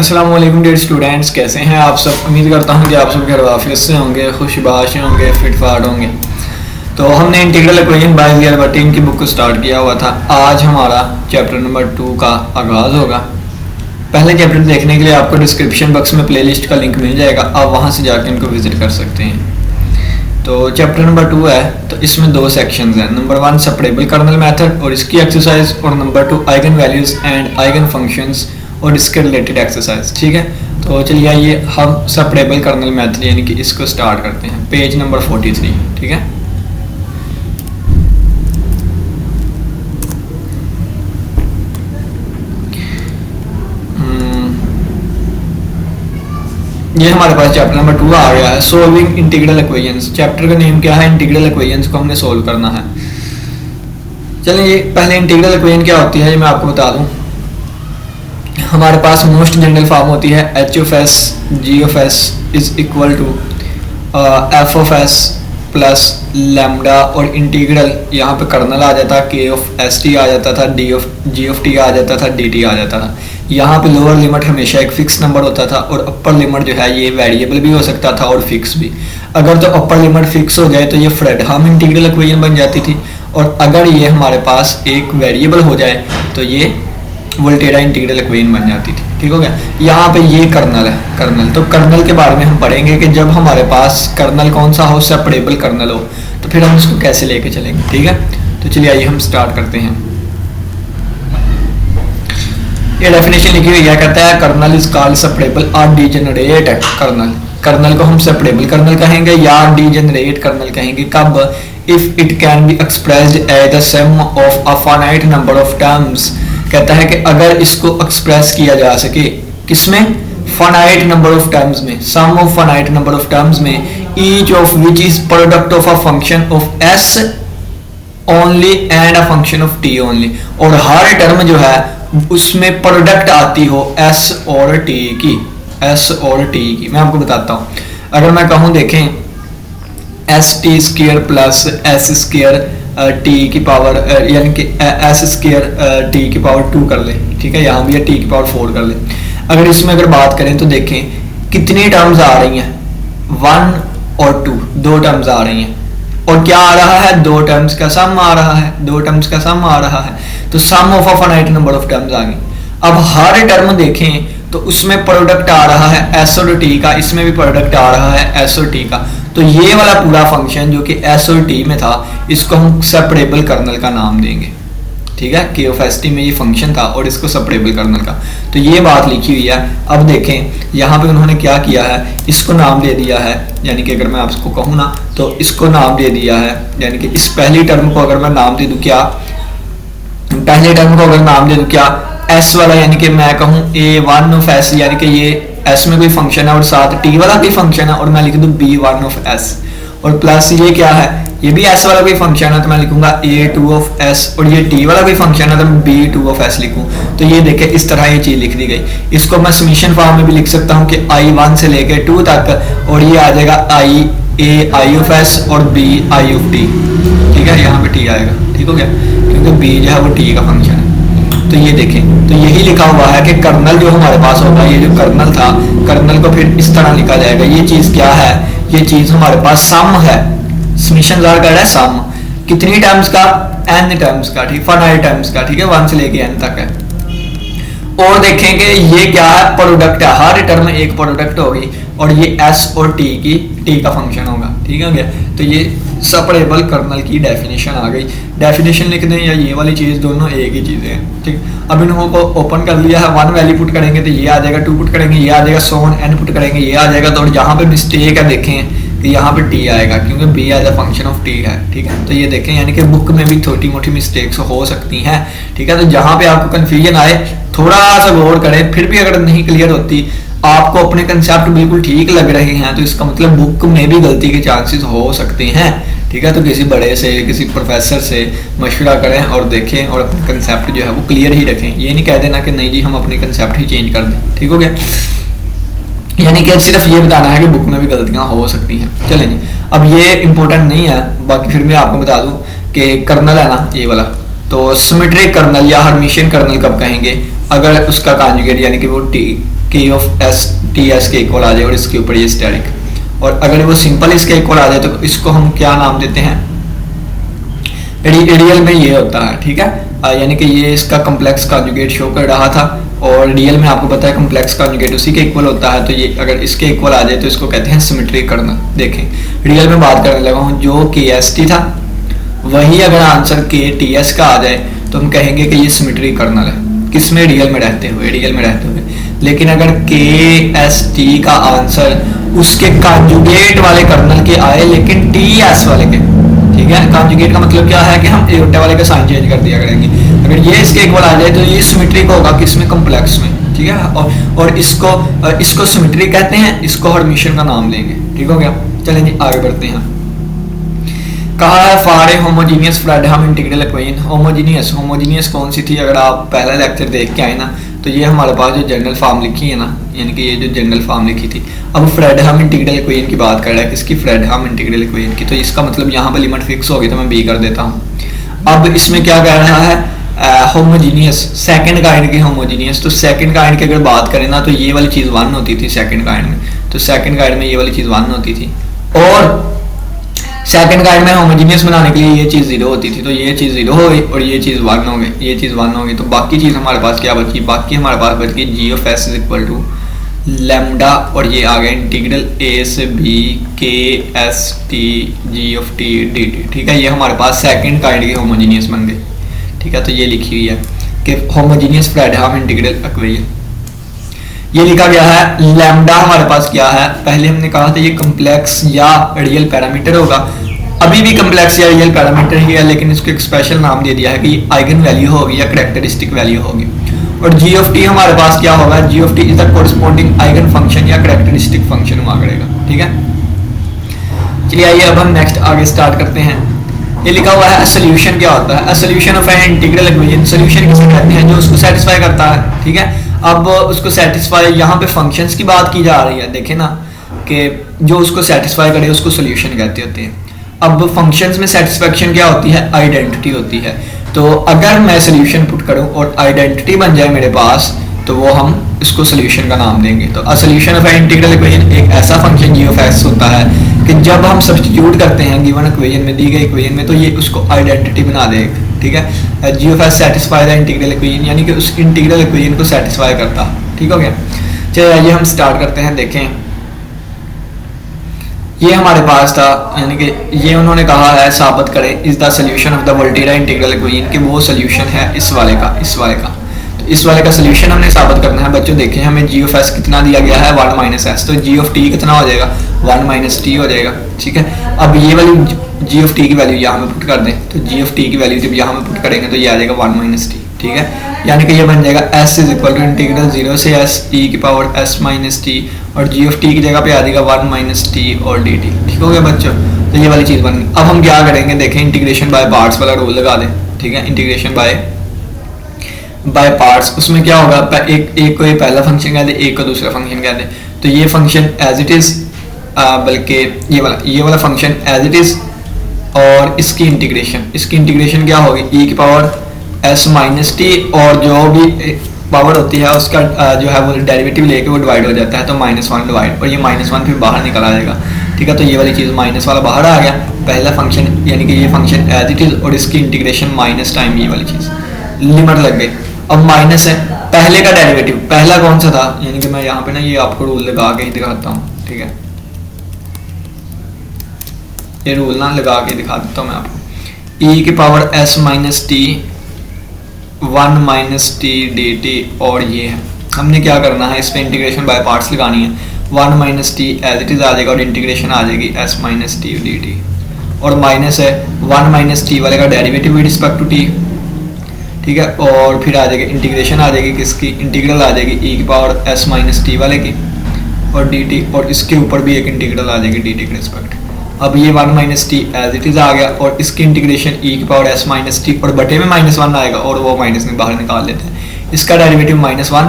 अस्सलाम वालेकुम dear students, कैसे हैं आप सब। उम्मीद करता हूं कि आप सब घर वाफियत से होंगे, खुशबाश होंगे, फिटफाट होंगे। तो हमने इंटीग्रल इक्वेशन बाय गिलबर्ट की बुक को स्टार्ट किया हुआ था। आज हमारा चैप्टर नंबर 2 का आगाज़ होगा। पहले चैप्टर देखने के लिए आपको डिस्क्रिप्शन बॉक्स में प्लेलिस्ट का लिंक मिल जाएगा, आप वहाँ से जाकर इनको विजिट कर सकते हैं। तो चैप्टर नंबर 2 है, तो इसमें 2 सेक्शंस हैं। नंबर 1 सेपरेबल कर्नल मेथड और इसकी एक्सरसाइज, और number 2 eigen values and eigen functions और इसके रिलेटेड एक्सरसाइज। ठीक है, तो चलिए आइए हम सेपरेबल कर्नल मेथड यानी कि इसको स्टार्ट करते हैं। Page number 43। ठीक है, ये हमारे पास चैप्टर नंबर 2 आ गया है, सोल्विंग इंटीग्रल इक्वेशंस। चैप्टर का नेम क्या है? इंटीग्रल इक्वेशंस को हमने सोल्व करना है। चलिए पहले इंटीग्रल इक्वेशन क्या होती है ये मैं आपको बता दूं। हमारे पास मोस्ट जनरल फॉर्म होती है H of S G of S is equal to F of S plus lambda, और इंटीग्रल यहाँ पे कर्नल आ जाता, के ऑफ एस टी आ जाता था, D of G of T आ जाता था, डी टी आ जाता था। यहाँ पे लोअर लिमिट हमेशा एक फिक्स नंबर होता था, और अपर लिमिट जो है ये वेरिएबल भी हो सकता था और फिक्स भी। अगर तो अपर लिमिट फिक्स हो जाए तो ये फ्रेडहम इंटीग्रल इक्वेशन बन जाती थी, और अगर ये हमारे पास एक वेरिएबल हो जाए तो ये वोल्टेरा इंटीग्रल इक्वेशन बन जाती थी। ठीक हो गया। यहाँ पे ये कर्नल है, कर्नल। तो कर्नल के बारे में हम पढ़ेंगे कि जब हमारे पास कर्नल कौन सा हो, सेपरेबल कर्नल हो, तो फिर हम इसको कैसे लेके चलेंगे। ठीक है, तो चलिए आइए हम स्टार्ट करते हैं। ये डेफिनेशन लिखी हुई है, कहता है कर्नल इज कॉल्ड सेपरेबल और डीजेनरेट कर्नल। कर्नल को हम सेपरेबल कर्नल कहेंगे या डीजेनरेट कर्नल कहेंगे कब? If it can be expressed as the sum of a finite number of terms. कहता है कि अगर इसको एक्सप्रेस किया जा सके किसमें? फाइनाइट नंबर ऑफ टर्म्स में, sum of finite number of terms में, each of which is product of a function of S only and a function of T only. और हर टर्म जो है उसमें प्रोडक्ट आती हो एस और टी की, एस और टी की। मैं आपको बताता हूं, अगर मैं कहूं देखें S T square plus S square T की पावर यानी कि एस स्क्वायर टी की पावर 2 कर ले। ठीक है, यहाँ भी टी की पावर 4 कर ले। अगर इसमें अगर बात करें तो देखें कितनी टर्म्स आ रही हैं, 1 और 2, 2 टर्म्स आ रही हैं। और क्या आ रहा है? 2 टर्म्स का सम आ रहा है, 2 टर्म्स का सम आ रहा है। तो sum of a finite number of terms आ गई। अब हर टर्म देखें तो उसमें प्रोडक्ट आ रहा है एस और टी का, इसमें भी प्रोडक्ट आ रहा है एस और टी का। तो ये वाला पूरा फंक्शन जो कि एस और टी में था, इसको हम सेपरेबल कर्नल का नाम देंगे। ठीक है, के ऑफ एस टी में ये फंक्शन था और इसको सेपरेबल कर्नल का। तो ये बात लिखी हुई है। अब देखें यहाँ पे उन्होंने क्या किया है, इसको नाम दे दिया है, यानी कि अगर मैं आपको कहूँ ना तो इसको नाम दे दिया है, यानी कि इस पहली टर्म को अगर मैं नाम दे दूँ क्या, पहले टर्म को अगर नाम दे दूँ क्या, एस वाला, यानी कि मैं कहूँ a1 ऑफ एस, यानी कि ये एस में कोई फंक्शन है और साथ टी वाला भी फंक्शन है, और मैं लिख दूँ b1 ऑफ एस, और प्लस ये क्या है, ये भी एस वाला कोई फंक्शन है तो मैं लिखूंगा a2 ऑफ एस, और ये टी वाला कोई फंक्शन है तो मैं b2 ऑफ एस लिखूं। तो ये देखें इस तरह ये चीज लिख दी गई। इसको मैं समीशन फॉर्म में भी लिख सकता हूँ कि i1 से लेके 2 तक, और ये आ जाएगा i ऑफ एस और b i ऑफ टी। ठीक है, यहाँ पे टी आएगा। ठीक हो गया, क्योंकि b जो है वो टी का फंक्शन है। तो ये देखें, तो यही लिखा हुआ है कि कर्नल जो हमारे पास होगा, ये जो कर्नल था, कर्नल को फिर इस तरह लिखा जाएगा। ये चीज क्या है? ये चीज हमारे पास सम है, समीशन जार कर रहा है सम, कितनी टर्म्स का? n टर्म्स का। ठीक, फाइनाइट टर्म्स का। ठीक है, 1 से लेके n तक है। और देखेंगे ये क्या है? प्रोडक्ट है, हर टर्म एक प्रोडक्ट होगी, और ये s और t की t का फंक्शन होगा। ठीक है, तो ये सेपरेबल कर्नल की डेफिनेशन आ गई। डेफिनेशन लिख दें या ये वाली चीज़, दोनों एक ही चीज़ें हैं। ठीक, अब इन्हों को ओपन कर लिया है, 1 वैल्यू पुट करेंगे तो ये आ जाएगा, 2 पुट करेंगे ये आ जाएगा, सो ऑन n पुट करेंगे ये आ जाएगा। तो यहाँ पे मिस्टेक है, देखें कि यहाँ पे t आएगा क्योंकि b as a function of t है। ठीक है, तो ये देखें, यानी कि बुक में भी छोटी मोटी मिस्टेक्स हो सकती हैं। ठीक है, तो जहाँ पे आपको कन्फ्यूजन आए थोड़ा सा गौर करें, फिर भी अगर नहीं क्लियर होती, आपको अपने कंसेप्ट बिल्कुल ठीक लग रहे हैं, तो इसका मतलब बुक में भी गलती के चांसेस हो सकते हैं। ठीक है, तो किसी बड़े से, किसी प्रोफेसर से मशवरा करें और देखें, और अपने कंसेप्ट जो है वो क्लियर ही रखें। ये नहीं कह देना कि नहीं जी हम अपने कंसेप्ट ही चेंज कर दें। ठीक हो गया, यानी कि सिर्फ ये बताना है कि बुक में भी गलतियां हो सकती हैं। चलें जी, अब ये इंपॉर्टेंट नहीं है, बाकी फिर मैं आपको बता दूं कि कर्नल है ना ये वाला, तो सिमेट्रिक कर्नल या हर्मिशियन कर्नल कब कहेंगे? अगर उसका कॉन्जुगेट यानी कि वो टी के ऑफ एस टी एस के इक्वल आ जाए और इसके ऊपर ये स्टेरिक, और अगर वो सिंपल इसके इक्वल आ जाए तो इसको हम क्या नाम देते हैं, रियल में ये होता है, ठीक है। यानी कि ये इसका कॉम्प्लेक्स कॉन्जुगेट शो कर रहा था, और रियल में आपको पता है कॉम्प्लेक्स कॉन्जुगेट उसी के इक्वल होता है, तो ये अगर इसके इक्वल आ जाए तो इसको कहते हैं सिमेट्रिक कर्नल। देखें रियल में बात करने लगा हूँ, जो के एस टी था वही अगर आंसर के टी एस का आ जाए तो हम कहेंगे कि ये सिमेट्रिक कर्नल है, किसमें, रियल में रहते हुए, रियल में रहते हुए। लेकिन अगर के एस टी का आंसर उसके कॉन्जुगेट वाले कर्नल के आए लेकिन टी एस वाले के, ठीक है, कॉन्जुगेट का मतलब क्या है कि हम एयोटा वाले का साइन चेंज कर दिया करेंगे। अगर ये इसके इक्वल आ जाए तो ये सिमेट्रिक होगा किसमें, कॉम्प्लेक्स में, ठीक है। और इसको सिमेट्रिक कहते हैं, इसको हर्मिशियन का नाम लेंगे, ठीक हो गया। चलें जी आगे बढ़ते हैं। कहा है for a homogeneous Fredholm integral equation. Homogeneous कौन सी थी, अगर आप पहला लेक्चर देख के आए ना तो ये हमारे पास जो जनरल फॉर्म लिखी है ना, यानी कि ये जो जनरल फॉर्म लिखी थी, अब फ्रेडहम इंटीग्रल इक्वेशन की बात कर रहा है, किसकी, फ्रेडहम इंटीग्रल इक्वेशन की। तो इसका मतलब यहाँ पर लिमिट फिक्स होगी तो मैं बी कर देता हूँ। अब इसमें क्या कह रहा है, होमोजीनियस, सेकंड काइंड की होमोजीनियस। तो सेकंड काइंड की अगर बात करें ना तो ये वाली चीज़ 1 होती थी सेकंड काइंड में, तो सेकंड काइंड में ये वाली चीज़ 1 होती थी, और सेकंड काइंड में होमोजीनियस बनाने के लिए ये चीज़ 0 होती थी, तो ये चीज़ 0 हो गई और ये चीज़ 1 हो गई, ये चीज़ 1 हो गई। तो बाकी चीज़ हमारे पास क्या बची, बाकी हमारे पास बच गई G of S is equal to lambda, और ये आ गया इंटीग्रल ए से B K S T G of T D T, ठीक है। ये हमारे पास सेकंड काइंड की होमोजीनियस बन गई, ठीक है। तो ये लिखी हुई है कि होमोजीनियस फ्रेडहम इंटीग्रल इक्वेशन, ये लिखा गया है। लैम्डा हमारे पास क्या है, पहले हमने कहा था ये कॉम्प्लेक्स या रियल पैरामीटर होगा, अभी भी कॉम्प्लेक्स या रियल पैरामीटर ही है, लेकिन इसको एक स्पेशल नाम दे दिया है कि आइगन वैल्यू होगी या कैरेक्टरिस्टिक वैल्यू होगी। और जी ऑफ टी हमारे पास क्या होगा, G of T is the corresponding eigen function या कैरेक्टरिस्टिक फंक्शन हुआ करेगा, ठीक है। चलिए आइए अब हम नेक्स्ट आगे स्टार्ट करते हैं। ये लिखा हुआ है सोल्यूशन क्या होता है, solution of an integral equation. Solution किसे कहते हैं, जो उसको सेटिस्फाई करता है, ठीक है। अब उसको सेटिस्फाई, यहाँ पे फंक्शंस की बात की जा रही है, देखें ना कि जो उसको सेटिस्फाई करे उसको सोल्यूशन कहते होते हैं। अब फंक्शंस में सेटिस्फेक्शन क्या होती है, आइडेंटिटी होती है। तो अगर मैं सोल्यूशन पुट करूं और आइडेंटिटी बन जाए मेरे पास, तो वो हम इसको सोल्यूशन का नाम देंगे। तो a solution of an integral equation एक ऐसा फंक्शन जी ऑफ एक्स होता है कि जब हम सब्स्टिट्यूट करते हैं गिवन इक्वेशन में, दी गई इक्वेशन में, तो ये उसको आइडेंटिटी बना देगा, ठीक है। G of X satisfy the integral equation, यानी कि उस इंटीग्रल इक्वेशन को सेटिस्फाई करता है, ठीक हो गया। चलिए आइए हम स्टार्ट करते हैं। देखें ये हमारे पास था, यानी कि ये उन्होंने कहा है साबित करें is the solution of the Volterra integral equation, कि वो सोल्यूशन है इस वाले का, इस वाले का। तो इस वाले का सोल्यूशन हमने साबित करना है। बच्चों देखें हमें जी ऑफ एस कितना दिया गया है, 1 माइनस एस, तो जी ऑफ टी कितना हो जाएगा, 1 माइनस टी हो जाएगा, ठीक है। अब ये वाली जी ऑफ टी की वैल्यू यहाँ में पुट कर दें, तो जी ऑफ टी की वैल्यू जब यहाँ में पुट करेंगे तो ये आ जाएगा 1 माइनस टी, ठीक है। यानी कि ये बन जाएगा S is equal to integral 0 से एस ई की पावर एस माइनस टी, और जी ऑफ टी की जगह पे आ जाएगा 1 माइनस टी और डी टी, ठीक हो गया बच्चों। तो ये वाली चीज़ बन गई। अब हम क्या करेंगे, देखें इंटीग्रेशन बाय पार्ट्स वाला रूल लगा दें, ठीक है। इंटीग्रेशन बाय पार्ट्स, उसमें क्या होगा, एक को ये पहला फंक्शन कह दे, एक को दूसरा फंक्शन कह दे। तो ये फंक्शन एज इट इज, बल्कि ये वाला फंक्शन एज इट इज, और इसकी इंटीग्रेशन क्या होगी, ई की पावर एस माइनस टी, और जो भी पावर होती है उसका जो है वो डेरिवेटिव लेके वो डिवाइड हो जाता है, तो -1 डिवाइड, और ये -1 फिर बाहर निकल आ जाएगा, ठीक है। तो ये वाली चीज़ माइनस वाला बाहर आ गया, पहला फंक्शन यानी कि ये फंक्शन एज इट इज, और इसकी इंटीग्रेशन माइनस टाइम ये वाली चीज़, लिमिट लग गई। अब माइनस है, पहले का डेरिवेटिव, पहला कौन सा था, यानी कि मैं यहाँ पे ना ये आपको रूल लगा के ही दिखाता हूँ, ठीक है। ये रूल ना लगा के दिखा देता हूँ मैं आपको। ई की power S minus T 1 minus T D T, और ये है हमने क्या करना है, इस पर इंटीग्रेशन बाय पार्ट्स लगानी है। 1 minus T as it is आ जाएगा और इंटीग्रेशन आ जाएगी S minus T D T, और माइनस है 1 माइनस टी वाले का derivative with respect to T, ठीक है। और फिर आ जाएगी इंटीग्रेशन आ जाएगी किसकी, इंटीग्रल आ जाएगी ई की पावर एस माइनस टी वाले की और डी टी, और इसके ऊपर भी एक इंटीग्रल आ जाएगी डी टी के रिस्पेक्ट। अब ये 1 minus T as it is आ गया, और इसकी इंटीग्रेशन ई की पावर एस माइनस टी, और बटे में -1 आएगा, और वो माइनस में बाहर निकाल लेते हैं। इसका डेरिवेटिव -1,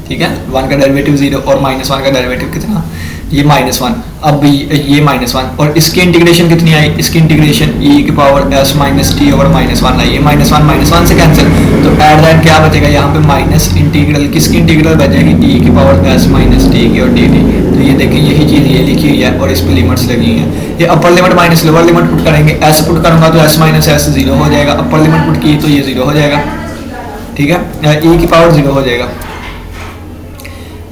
ठीक है, 1 का डेरिवेटिव 0 और -1 का डेरिवेटिव कितना, ये -1, अब ये -1 और इसकी इंटीग्रेशन कितनी आई, इसकी इंटीग्रेशन e की power s minus T over -1 आई, ये -1 से कैंसिल, तो एट दैट क्या बचेगा यहाँ पे माइनस इंटीग्रल, किसकी इंटीग्रल बचेगी, e की पावर s माइनस टी की और dt। तो ये देखिए यही चीज़ ये लिखी हुई है और इस पर लिमिट्स लगी हुई है। ये upper limit minus lower limit put करेंगे, s पुट करूँगा तो s माइनस एस 0 हो जाएगा, अपर लिमिट पुट की तो ये 0 हो जाएगा, ठीक है, e की पावर 0 हो जाएगा।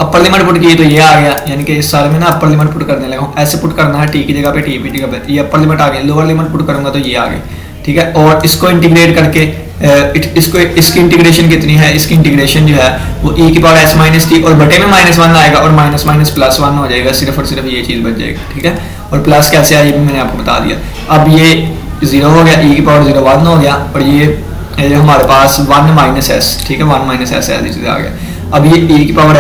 अपर लिमिट पुट की तो ये आ गया, यानी कि इस सारे में ना अपर लिमिट पुट करने लगा हूँ, ऐसे पुट करना है टी की जगह पे टी की जगह पे, ये अपर लिमिट आ गया, लोअर लिमिट पुट करूंगा तो ये आ गया, ठीक है। और इसको इंटीग्रेट करके इसको इसकी इंटीग्रेशन कितनी है, इसकी इंटीग्रेशन जो है वो e की पावर s माइनस टी और बटे में -1 आएगा और माइनस माइनस प्लस 1 हो जाएगा, सिर्फ और सिर्फ ये चीज़ बच जाएगी, ठीक है। और प्लस कैसे आया ये भी मैंने आपको बता दिया। अब ये 0 हो गया, e की पावर 0 1 हो गया और ये हमारे पास 1 माइनस एस, ठीक है, 1 माइनस एस ऐसी आ गया। अब ये e की पावर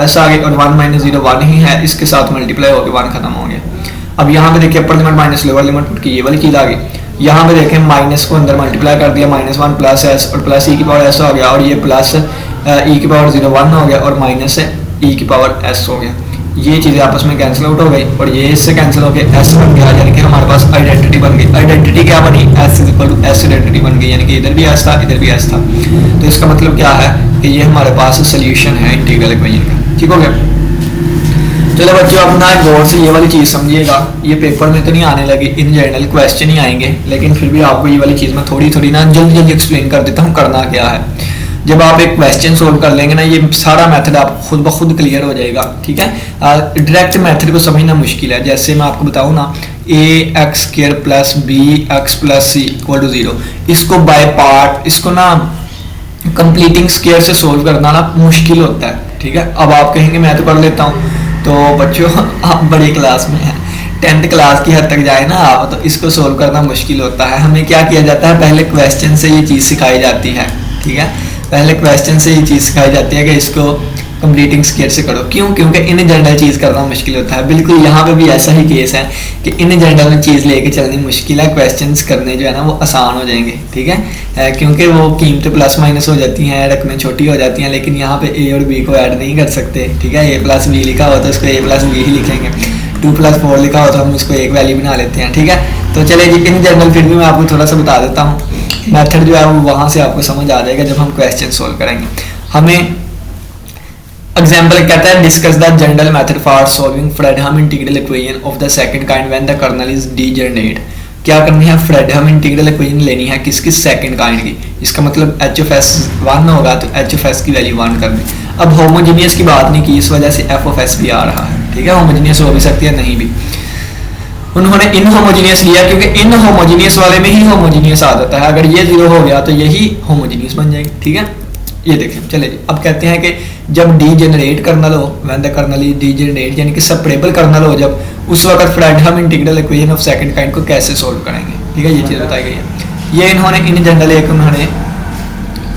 s आ गई और 1 माइनस 0 1 ही है, इसके साथ मल्टीप्लाई होकर 1 खत्म हो गया। अब यहाँ पे देखिए upper limit minus lower limit put की ये वाली चीज़ आ गई, यहाँ पे देखें माइनस को अंदर मल्टीप्लाई कर दिया, -1 प्लस एस और प्लस e की पावर s हो गया और ये प्लस e की पावर 0 1 हो गया और माइनस e की पावर s हो गया। ये चीज़ें आपस में कैंसिल आउट हो गई और ये इससे कैंसिल हो गया, s बन गया, यानी कि हमारे पास आइडेंटिटी बन गई। आइडेंटिटी क्या बनी, s equal to s identity बन गई, यानी कि इधर भी s था इधर भी s था। तो इसका मतलब क्या है कि ये हमारे पास सोल्यूशन है इंटीग्रल इक्वेशन का, ठीक हो गया। चलो बच्चों अपना गौर से ये वाली चीज़ समझिएगा, ये पेपर में तो नहीं आने लगी, इन जनरल क्वेश्चन ही आएंगे, लेकिन फिर भी आपको ये वाली चीज़ मैं थोड़ी थोड़ी ना जल्दी जल्दी एक्सप्लेन कर देता हूँ करना क्या है। जब आप एक क्वेश्चन सोल्व कर लेंगे ना, ये सारा मेथड आप खुद ब खुद क्लियर हो जाएगा, ठीक है। डायरेक्ट मेथड को समझना मुश्किल है, जैसे मैं आपको बताऊँ ना ax² plus bx plus c equal to 0, इसको बाय पार्ट, इसको ना कंप्लीटिंग स्क्वायर से सोल्व करना ना मुश्किल होता है, ठीक है। अब आप कहेंगे मैं तो कर लेता हूँ, तो बच्चों आप बड़ी क्लास में हैं, 10th क्लास की हद तक जाए ना आप, तो इसको सोल्व करना मुश्किल होता है। हमें क्या किया जाता है, पहले क्वेश्चन से ये चीज़ सिखाई जाती है, ठीक है, पहले क्वेश्चन से ये चीज़ सिखाई जाती है कि इसको कंप्लीटिंग स्क्वायर से करो। क्यों, क्योंकि इन जनरल चीज़ करना मुश्किल होता है। बिल्कुल यहाँ पे भी ऐसा ही केस है कि इन जनरल चीज़ लेके चलनी मुश्किल है, क्वेश्चंस करने जो है ना वो आसान हो जाएंगे, ठीक है, क्योंकि वो कीमतें प्लस माइनस हो जाती हैं, रकमें छोटी हो जाती हैं, लेकिन यहाँ पे ए और बी को ऐड नहीं कर सकते, ठीक है। ए प्लस बी लिखा हो तो उसको ए प्लस बी ही लिखेंगे, 2 + 4 लिखा हो तो हम उसको एक वैल्यू बना लेते हैं, ठीक है। तो चले जी, इन जनरल फिर भी मैं आपको थोड़ा सा बता देता हूँ, मेथड जो है वो वहाँ से आपको समझ आ जाएगा जब हम क्वेश्चन सोल्व करेंगे। हमें एग्जाम्पल कहता है discuss the general method for solving Fredholm integral equation of the second kind when the kernel is degenerate. क्या करनी है, फ्रेडहम इंटीग्रल इक्वेशन लेनी है, किसकी, सेकंड काइंड की। इसका मतलब h(s) 1 होगा तो h(s) की वैल्यू 1 करनी। अब होमोजीनियस की बात नहीं की, इस वजह से f(s) भी आ रहा है, ठीक है। होमोजीनियस हो भी सकती है, नहीं भी। उन्होंने इनहोमोजीनियस लिया क्योंकि इनहोमोजीनियस वाले में ही होमोजीनियस आ जाता है, अगर ये 0 हो गया तो यही होमोजीनियस बन जाएगी, ठीक है। ये देखें, चले जी, अब कहते हैं कि जब डीजेनरेट कर्नल हो, when the kernel is degenerate, यानी कि सेपरेबल कर्नल हो जब, उस वक्त Fredholm integral equation of second kind को कैसे सोल्व करेंगे, ठीक है। ये चीज़ बताई गई है। ये इन्होंने इन जनरल एक उन्होंने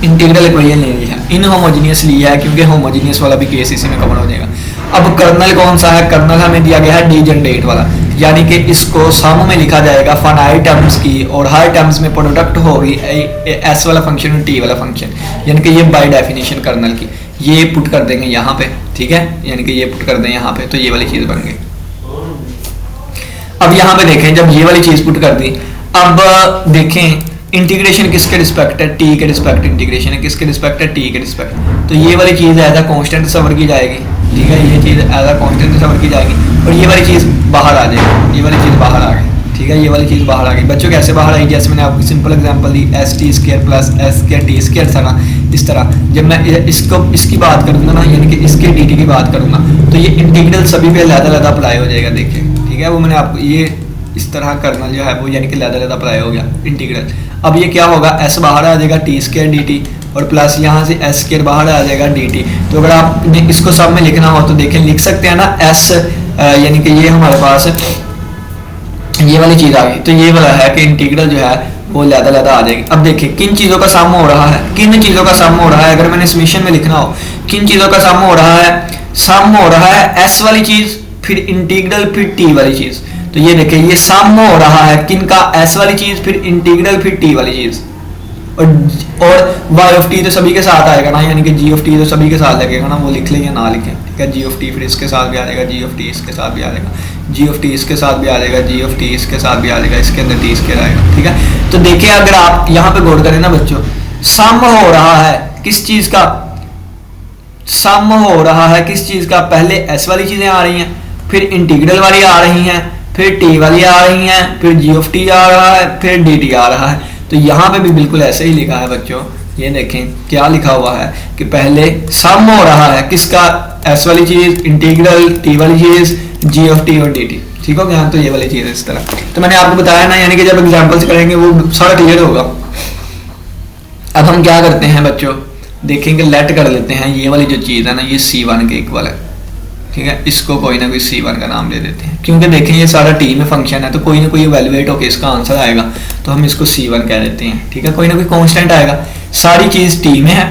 इंटीग्रल इक्वेशन ले ली है, इनहोमोजीनियस लिया है क्योंकि होमोजीनियस वाला भी केस इसी में कवर हो जाएगा। अब कर्नल कौन सा है, कर्नल हमें दिया गया है डीजेनरेट वाला, यानी कि इसको सम में लिखा जाएगा फाइनाइट टर्म्स की, और हर टर्म्स में प्रोडक्ट होगी एस वाला फंक्शन और टी वाला फंक्शन, यानी कि ये बाय डेफिनेशन कर्नल की, ये पुट कर देंगे यहाँ पे, ठीक है, यानी कि ये पुट कर दें यहाँ पे, तो ये वाली चीज़ बन गई। अब यहाँ पे देखें, जब ये वाली चीज़ पुट कर दी, अब देखें इंटीग्रेशन किसके रिस्पेक्ट है, टी के रिस्पेक्ट इंटीग्रेशन है, किसके रिस्पेक्ट है, टी के रिस्पेक्ट। तो ये वाली चीज़ एज अ कांस्टेंट सवर की जाएगी, ठीक है, ये चीज़ एज अ कांस्टेंट सवर की जाएगी और ये वाली चीज़ बाहर आ जाएगी, ये वाली चीज़ बाहर आ गई, ठीक है, ये वाली चीज़ बाहर आ गई। बच्चों कैसे बाहर आई, जैसे मैंने आपको सिंपल एग्जांपल दी, s(t² + s²t² था ना, इस तरह जब मैं इसकी बात करूँगा ना, यानी कि इसके dt की बात करूँगा, तो ये इंटीग्रल सभी पे अलग-अलग अप्लाई हो जाएगा, देखिए, ठीक है। वो मैंने आपको ये इस तरह कर्नल जो है वो यानी कि अलग-अलग अप्लाई हो गया इंटीग्रल। अब ये क्या होगा, s बाहर आ जाएगा t² dt और प्लस यहाँ से s² बाहर आ जाएगा dt। तो अगर आपने इसको सब में लिखना हो तो देखें, लिख सकते हैं ना, s यानी कि ये हमारे पास ये वाली चीज़ आ गई, तो ये वाला है कि इंटीग्रल जो है वो लैदा आ जाएगी। अब देखिए किन चीज़ों का सम हो रहा है, किन चीज़ों का सम हो रहा है, अगर मैंने समीशन में लिखना हो किन चीज़ों का सम हो रहा है, सम हो रहा है s वाली चीज़, फिर इंटीग्रल, फिर t वाली चीज़। तो ये देखिए ये सम हो रहा है किन का, s वाली चीज़, फिर इंटीग्रल, फिर t वाली चीज़, और वाई ऑफ टी तो सभी के साथ आएगा ना, यानी कि जी ऑफ टी तो सभी के साथ लगेगा ना, वो लिख लें या ना लिखें, ठीक है। जी ऑफ टी फिर इसके साथ भी आ जाएगा, जी ऑफ टी इसके साथ भी आ जाएगा, जी ऑफ टी इसके साथ भी आ जाएगा, जी ऑफ टी इसके साथ भी आ जाएगा, इसके अंदर टी स्क्वायर आएगा, ठीक है। तो देखिए अगर आप यहाँ पे गौर करें ना बच्चों, सम हो रहा है किस चीज का, सम हो रहा है किस चीज का, पहले एस वाली चीजें आ रही हैं, फिर इंटीग्रल वाली आ रही हैं, फिर टी वाली आ रही हैं, फिर जी ऑफ टी आ रहा है, फिर डी टी आ रहा है। तो यहाँ पे भी बिल्कुल ऐसे ही लिखा है बच्चों, ये देखें क्या लिखा हुआ है कि पहले सम हो रहा है किसका, एस वाली चीज, इंटीग्रल, टी वाली चीज, जी ऑफ टी और डी टी, ठीक हो गया। तो ये वाली चीज है इस तरह। तो मैंने आपको बताया ना, यानी कि जब एग्जाम्पल्स करेंगे वो सारा क्लियर होगा। अब हम क्या करते हैं बच्चों, देखेंगे लेट कर लेते हैं ये वाली जो चीज है ना, ये C1 के इक्वल है, ठीक है। इसको कोई ना कोई C1 का नाम दे देते हैं, क्योंकि देखें ये सारा टी में फंक्शन है, तो कोई ना कोई इवेल्युएट होकर इसका आंसर आएगा, तो हम इसको C1 कह देते हैं, ठीक है। कोई ना कोई कांस्टेंट आएगा, सारी चीज टी में है,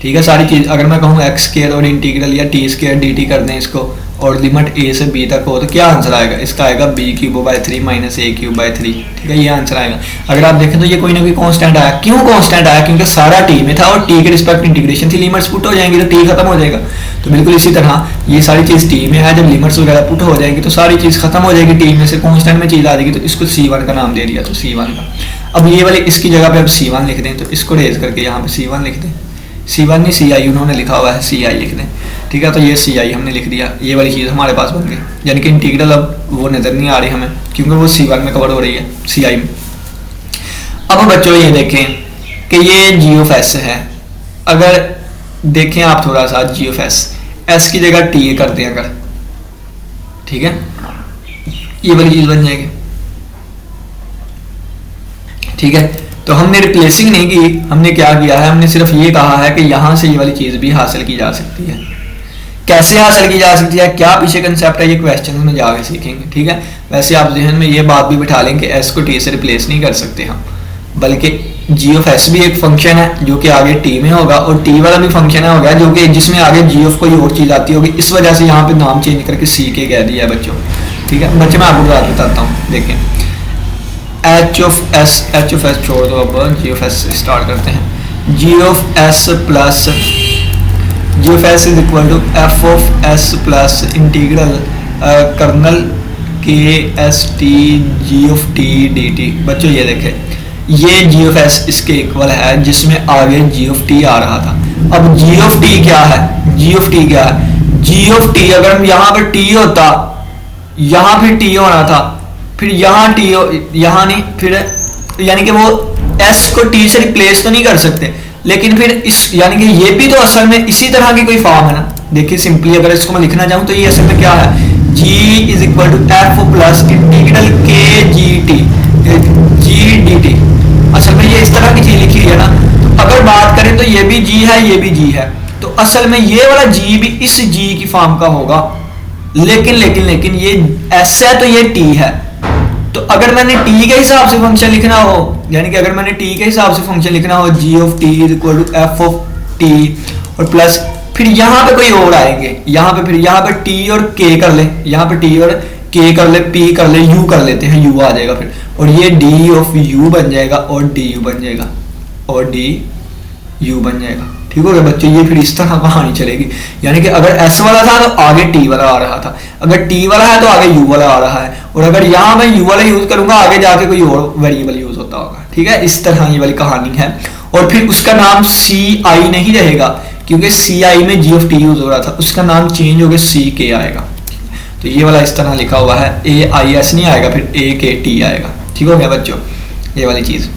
ठीक है। सारी चीज अगर मैं कहूँ एक्स स्क्वायर और इंटीग्रल या टी स्क्वायर डी टी कर दें इसको, और लिमिट ए से बी तक हो, तो क्या आंसर आएगा इसका, आएगा b³/3 - a³/3, ठीक है, ये आंसर आएगा। अगर आप देखें तो ये कोई ना कोई कांस्टेंट आया, क्यों कांस्टेंट आया, क्योंकि सारा टी में था और टी के रिस्पेक्ट इंटीग्रेशन थी, लिमिट्स पुट हो जाएंगी तो टी खत्म हो जाएगा। तो बिल्कुल इसी तरह ये सारी चीज टी में है, जब लिमिट्स वगैरह पुट हो जाएंगी तो सारी चीज खत्म हो जाएगी, टी में से कांस्टेंट में चीज आ जाएगी, तो इसको C1 का नाम दे दिया, तो C1 का। अब ये वाली इसकी जगह पे अब C1 लिख दें, तो इसको रेज करके यहाँ पे C1 लिख दें, C1 नहीं CI उन्होंने लिखा हुआ है, CI लिख दें, ठीक है। तो ये CI हमने लिख दिया, ये वाली चीज़ हमारे पास बन गई, यानी कि इंटीग्रल अब वो नज़र नहीं आ रही हमें, क्योंकि वो C1 में कवर हो रही है, CI में। अब बच्चों ये देखें कि ये जी ऑफ एस है, अगर देखें आप थोड़ा सा जी ऑफ एस की जगह टी कर दें अगर, ठीक है, ये वाली चीज़ बन जाएगी, ठीक है। तो हमने रिप्लेसिंग नहीं की, हमने क्या किया है, हमने सिर्फ ये कहा है कि यहाँ से ये वाली चीज़ भी हासिल की जा सकती है। कैसे हासिल की जा सकती है, क्या पीछे कंसेप्ट है, ये क्वेश्चन में जाके सीखेंगे, ठीक है। वैसे आप जहन में ये बात भी बिठा लें कि एस को टी से रिप्लेस नहीं कर सकते हम, बल्कि जी ऑफ एस भी एक फंक्शन है जो कि आगे टी में होगा, और टी वाला भी फंक्शन है होगा जो कि जिसमें आगे जी ऑफ कोई और चीज़ आती होगी, इस वजह से यहाँ पे नाम चेंज करके सी के कह दिया है बच्चों, ठीक है। बच्चे मैं आपको बात बताता हूँ, देखें एच ऑफ एस छोड़ दो, अब जी ऑफ एस स्टार्ट करते हैं। G of S plus G of S is equal to F of S plus integral kernel K S T G of T D T. बच्चों ये देखें, ये जी ऑफ एस इसके इक्वल है जिसमें आगे जी ऑफ टी आ रहा था। अब जी ऑफ टी क्या है, जी ऑफ टी क्या है, जी ऑफ टी अगर यहाँ पर टी होता, यहाँ फिर टी होना था, फिर यहाँ टी, यहाँ नहीं, फिर यानी कि वो एस को टी से रिप्लेस तो नहीं कर सकते, लेकिन फिर इस यानी कि ये भी तो असल में इसी तरह की कोई फॉर्म है ना। देखिए सिंपली अगर इसको मैं लिखना चाहूँ तो ये असल में क्या है, G is equal to F plus integral K G T G D T. असल में ये इस तरह की चीज लिखी है ना, तो अगर बात करें तो ये भी G है, ये भी G है, तो असल में ये वाला G भी इस G की फॉर्म का होगा, लेकिन ये S है तो ये T है। तो अगर मैंने टी के हिसाब से फंक्शन लिखना हो, यानी कि अगर मैंने टी के हिसाब से फंक्शन लिखना हो, G of T is equal to F of T और प्लस फिर यहाँ पे कोई और आएंगे, यहाँ पे फिर यहाँ पे टी और के कर ले, यहाँ पे टी और के कर ले, पी कर ले, यू कर लेते हैं, यू आ जाएगा फिर, और ये डी ऑफ यू बन जाएगा और डी यू बन जाएगा और डी यू बन जाएगा, ठीक हो गया बच्चों। ये फिर इस तरह कहानी चलेगी, यानी कि अगर एस वाला था तो आगे टी वाला आ रहा था, अगर टी वाला है तो आगे यू वाला आ रहा है, और अगर यहाँ मैं यू वाला यूज करूंगा आगे जाके कोई और वेरिएबल यूज होता होगा, ठीक है। इस तरह ये वाली कहानी है, और फिर उसका नाम सी आई नहीं रहेगा, क्योंकि सी आई में जी ऑफ टी यूज हो रहा था, उसका नाम चेंज हो गया सी के आएगा। तो ये वाला इस तरह लिखा हुआ है, ए आई एस नहीं आएगा, फिर ए के टी आएगा, ठीक हो गया बच्चों। ये वाली चीज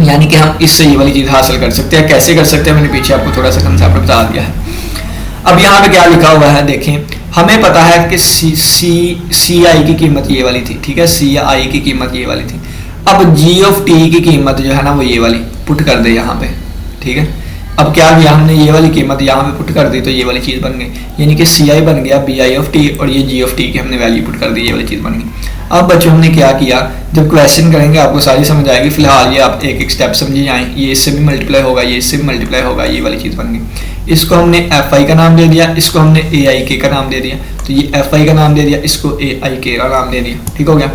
यानी कि हम इससे ये वाली चीज हासिल कर सकते हैं। कैसे कर सकते हैं मैंने पीछे आपको थोड़ा सा कंसेप्ट बता दिया है। अब यहाँ पे क्या लिखा हुआ है देखें, हमें पता है कि सी आई की कीमत ये वाली थी, ठीक है, सी आई की कीमत ये वाली थी। अब जी ऑफ टी की कीमत जो है ना वो ये वाली पुट कर दे यहाँ पे, ठीक है। अब क्या किया हमने, ये वाली कीमत यहाँ पे पुट कर दी तो ये वाली चीज़ बन गई, यानी कि सी आई बन गया बी आई ऑफ टी, और ये जी ऑफ टी की हमने वैल्यू पुट कर दी, ये वाली चीज़ बन गई। अब बच्चों हमने क्या किया, जब क्वेश्चन करेंगे आपको सारी समझ आएगी, फिलहाल ये आप एक एक स्टेप समझिए जाएँ, ये इससे भी मल्टीप्लाई होगा, ये इससे भी मल्टीप्लाई होगा, ये वाली चीज़ बन गई। इसको हमने एफ आई का नाम दे दिया, इसको हमने ए आई के का नाम दे दिया, तो ये एफ आई का नाम दे दिया, इसको ए आई के का नाम दे दिया, ठीक हो गया।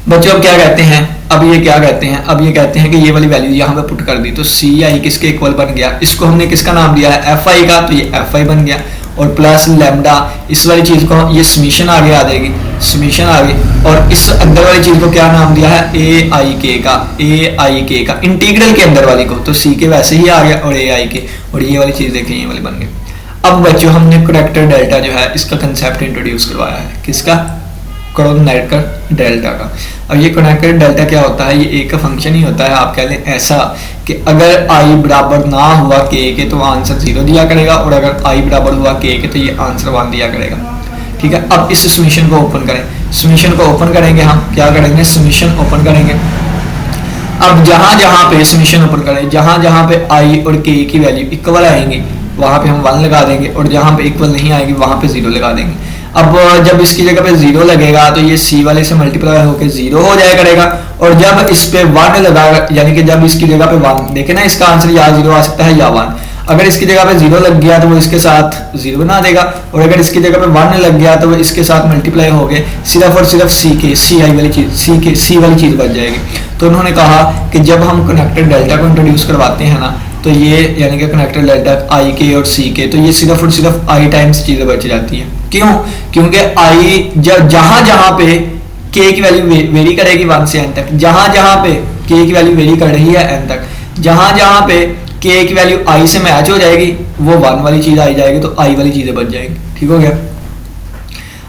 बच्चों अब क्या कहते हैं, अब ये क्या कहते हैं, अब ये कहते हैं कि ये वाली वैल्यू यहाँ पे पुट कर दी तो सी आई किसके इक्वल बन गया, इसको हमने किसका नाम दिया है एफ आई का, तो ये एफ आई बन गया और प्लस लैम्डा इस वाली चीज को ये समीशन आगे आ जाएगी, समीशन आगे, और इस अंदर वाली चीज को क्या नाम दिया है ए आई के का, ए आई के का इंटीग्रल के अंदर वाली को, तो सी के वैसे ही आ गया और ए आई के, और ये वाली चीज देखें ये वाली बन गई। अब बच्चों हमने कनेक्टर डेल्टा जो है इसका कंसेप्ट इंट्रोड्यूस करवाया है, किसका, कनेक्टर डेल्टा का। अब ये कनेक्टर डेल्टा क्या होता है, ये एक का फंक्शन ही होता है, आप कह लें ऐसा कि अगर आई बराबर ना हुआ के तो आंसर 0 दिया करेगा, और अगर आई बराबर हुआ के तो ये आंसर 1 दिया करेगा, ठीक है। अब इस समीशन को ओपन करें, समीशन को ओपन करेंगे, हम क्या करेंगे समीशन ओपन करेंगे। अब जहां जहां पे समीशन ओपन करें, जहां जहां पे आई और के की वैल्यू इक्वल आएंगी वहां पे हम 1 लगा देंगे, और जहां पे इक्वल नहीं आएगी वहां पे 0 लगा देंगे। अब जब इसकी जगह पे 0 लगेगा तो ये सी वाले से मल्टीप्लाई होकर 0 हो जाया करेगा, और जब इस पे 1 लगा, यानी कि जब इसकी जगह पे 1, देखे ना इसका आंसर या 0 आ सकता है या 1, अगर इसकी जगह पे 0 लग गया तो वो इसके साथ 0 बना देगा, और अगर इसकी जगह पे 1 लग गया तो वो इसके साथ मल्टीप्लाई हो गए सिर्फ और सिर्फ सी के, सी आई वाली चीज, सी वाली चीज बच जाएगी। तो उन्होंने कहा कि जब हम कनेक्टर डेल्टा को इंट्रोड्यूस करवाते हैं ना, तो ये यानी कि कनेक्टर डेल्टा आई के और सी के, तो ये सिर्फ और सिर्फ आई टाइम्स चीजें बच जाती है। क्यों, क्योंकि आई जहां जहां पे के की वैल्यू वेरी करेगी 1 से n तक, जहां जहां पे के की वैल्यू वेरी कर रही है n तक, जहां जहां पे के की वैल्यू आई से मैच हो जाएगी वो 1 वाली चीज आई जाएगी, तो आई वाली चीजें बच जाएंगी, ठीक हो गया।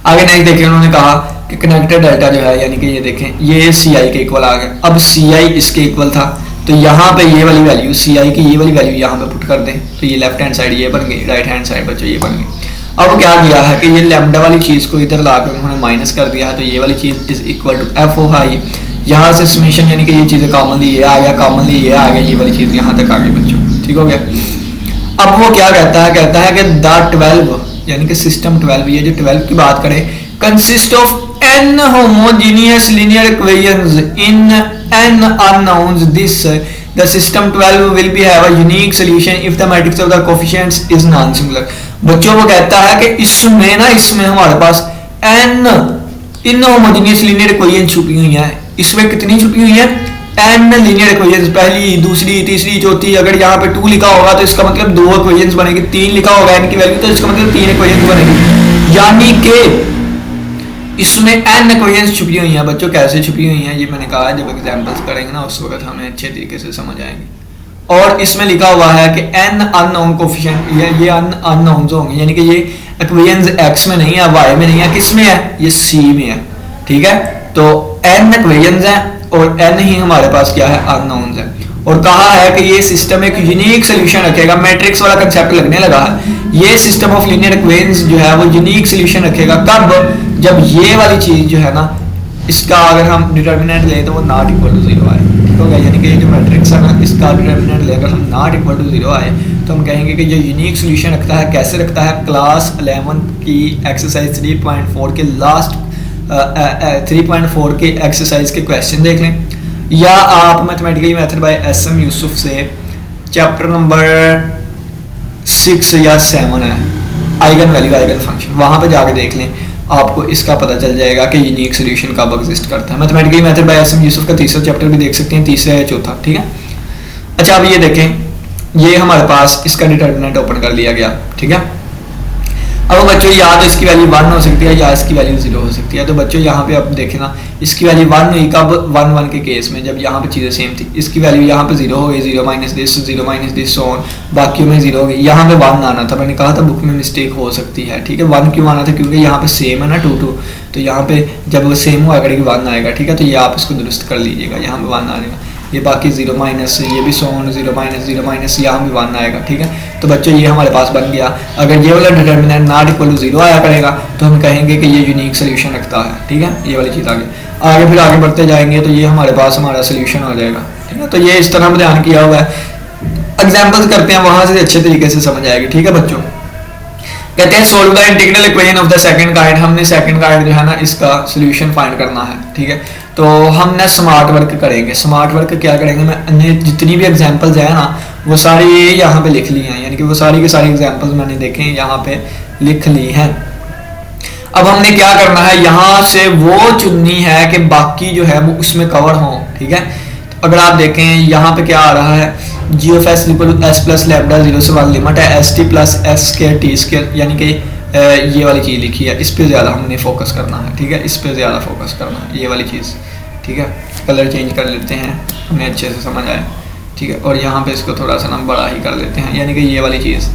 आगे नेक्स्ट देखिए, उन्होंने कहा कि कनेक्टर डेल्टा जो है यानी कि ये देखें ये सी आई के इक्वल आ गया। अब सी आई इसके इक्वल था तो यहाँ पे ये वाली वैल्यू सी आई की ये वाली वैल्यू यहाँ पे पुट कर दें, तो ये लेफ्ट हैंड साइड ये बन गई, राइट हैंड साइड बच्चों ये बन गई। अब क्या किया है कि ये लैम्डा वाली चीज को इधर लाकर उन्होंने माइनस कर दिया है, तो ये वाली चीज is equal to F O I, यहाँ से समेशन यानी कि ये चीजें कॉमनली ये आ गया, कॉमनली ये आ गया, ये वाली चीज यहाँ तक आ गई बच्चों, ठीक हो गया। अब वो क्या कहता है कि द 12 यानी कि सिस्टम 12, ये जो 12 की बात करें, consist of n homogeneous linear equations in n unknowns. This the system 12 will be have a unique solution if the matrix of the coefficients is non-singular. बच्चों वो कहता है कि इसमें हमारे पास n inhomogeneous linear equations छुपी हुई हैं। इसमें कितनी छुपी हुई हैं, n linear equations, पहली दूसरी तीसरी चौथी। अगर यहाँ पे 2 लिखा होगा तो इसका मतलब 2 equations बनेगी, 3 लिखा होगा n की वैल्यू तो इसका मतलब 3 equations बनेगी, यानी कि इसमें n इक्वेशंस छुपी हुई हैं। बच्चों कैसे छुपी हुई हैं ये मैंने कहा जब एग्जांपल्स करेंगे ना उस वक्त हमें अच्छे तरीके से समझ आएंगे। और इसमें लिखा हुआ है कि n अननोन कोफिशिएंट, ये अननोन्स होंगे, यानी कि ये इक्वेशंस x में नहीं है, y में नहीं है, किस में है, ये c में है, ठीक है। तो n इक्वेशंस हैं और n ही हमारे पास क्या है, अननोन्स है। और कहा है कि ये सिस्टम एक यूनिक सोल्यूशन रखेगा, मैट्रिक्स वाला कंसेप्ट लगने लगा है। ये सिस्टम ऑफ लीनियर इक्वेशंस जो है वो यूनिक सोल्यूशन रखेगा कब, जब ये वाली चीज जो है ना इसका अगर हम डिटर्मिनेंट ले तो वो नॉट इक्वल टू 0 आए, ठीक हो गया। यानी कि ये जो मैट्रिक्स है ना इसका डिटर्मिनेंट ले अगर हम नॉट इक्वल टू 0 आए तो हम कहेंगे कि ये यूनिक सोल्यूशन रखता है। कैसे रखता है, क्लास 11 की एक्सरसाइज 3.4 के लास्ट 3.4 के एक्सरसाइज के क्वेश्चन देख लें, या आप mathematical method by SM Yusuf से चैप्टर नंबर 6 या 7 है आइगन वैल्यू आइगन फंक्शन, वहां पे जाके देख लें, आपको इसका पता चल जाएगा कि यूनिक सोल्यूशन कब एग्जिस्ट करता है। Mathematical method by SM Yusuf का तीसरा चैप्टर भी देख सकते हैं, तीसरा या चौथा, ठीक है। अच्छा अब ये देखें, ये हमारे पास इसका डिटर्मिनेंट ओपन कर लिया गया, ठीक है। अब बच्चों या तो इसकी वैल्यू 1 हो सकती है या इसकी वैल्यू 0 हो सकती है। तो बच्चों यहाँ पे आप देखें ना, इसकी वैल्यू 1 हुई कब, 1 के केस में जब यहाँ पे चीज़ें सेम थी। इसकी वैल्यू यहाँ पे 0 हो गई, 0 माइनस दिस सो ऑन, बाकियों में 0 हो गई। यहाँ पे 1 आना था, मैंने कहा था बुक में मिस्टेक हो सकती है, ठीक है। 1 क्यों आना था, क्योंकि यहाँ पे सेम है ना 2 तो यहाँ पे जब वो सेम हुआ करेगी 1 आएगा, ठीक है। तो ये आप इसको दुरुस्त कर लीजिएगा, यहाँ पे 1 आएगा, ये बाकी 0 माइनस, ये भी सो ऑन 0 माइनस यहाँ भी 1 आएगा, ठीक है। तो बच्चों ये हमारे पास बन गया। अगर ये वाला डिटर्मिनेंट नॉट इक्वल टू 0 आया करेगा तो हम कहेंगे कि ये यूनिक सोल्यूशन रखता है, ठीक है। ये वाली चीज़ आगे फिर आगे बढ़ते जाएंगे तो ये हमारे पास हमारा सोल्यूशन हो जाएगा, ठीक है। तो ये इस तरह ध्यान किया हुआ है, एग्जाम्पल्स करते हैं वहां से अच्छे तरीके से समझ आएगी, ठीक है बच्चों। कहते हैं solve the integral equation of the second kind, हमने सेकंड काइंड जो है ना इसका सोल्यूशन फाइंड करना है, ठीक है। तो हमने स्मार्ट वर्क करेंगे। स्मार्ट वर्क क्या करेंगे, मैंने जितनी भी एग्जांपल्स है ना वो सारी यहाँ पे लिख ली हैं, यानी कि वो सारी की सारी एग्जांपल्स मैंने देखे यहाँ पे लिख ली हैं। अब हमने क्या करना है, यहाँ से वो चुननी है कि बाकी जो है वो उसमें कवर हो, ठीक है। तो अगर आप देखें यहाँ पे क्या आ रहा है, G of S equal to S plus lambda 0 से 1 लिमिट है S T plus S square T square, यानी कि ये वाली चीज़ लिखी है, इस पे ज़्यादा हमने फोकस करना है, ठीक है, इस पे ज़्यादा फोकस करना है, ये वाली चीज़, ठीक है। कलर चेंज कर लेते हैं, हमें अच्छे से समझ आए, ठीक है। और यहाँ पे इसको थोड़ा सा ना बड़ा ही कर लेते हैं, यानी कि ये वाली चीज़।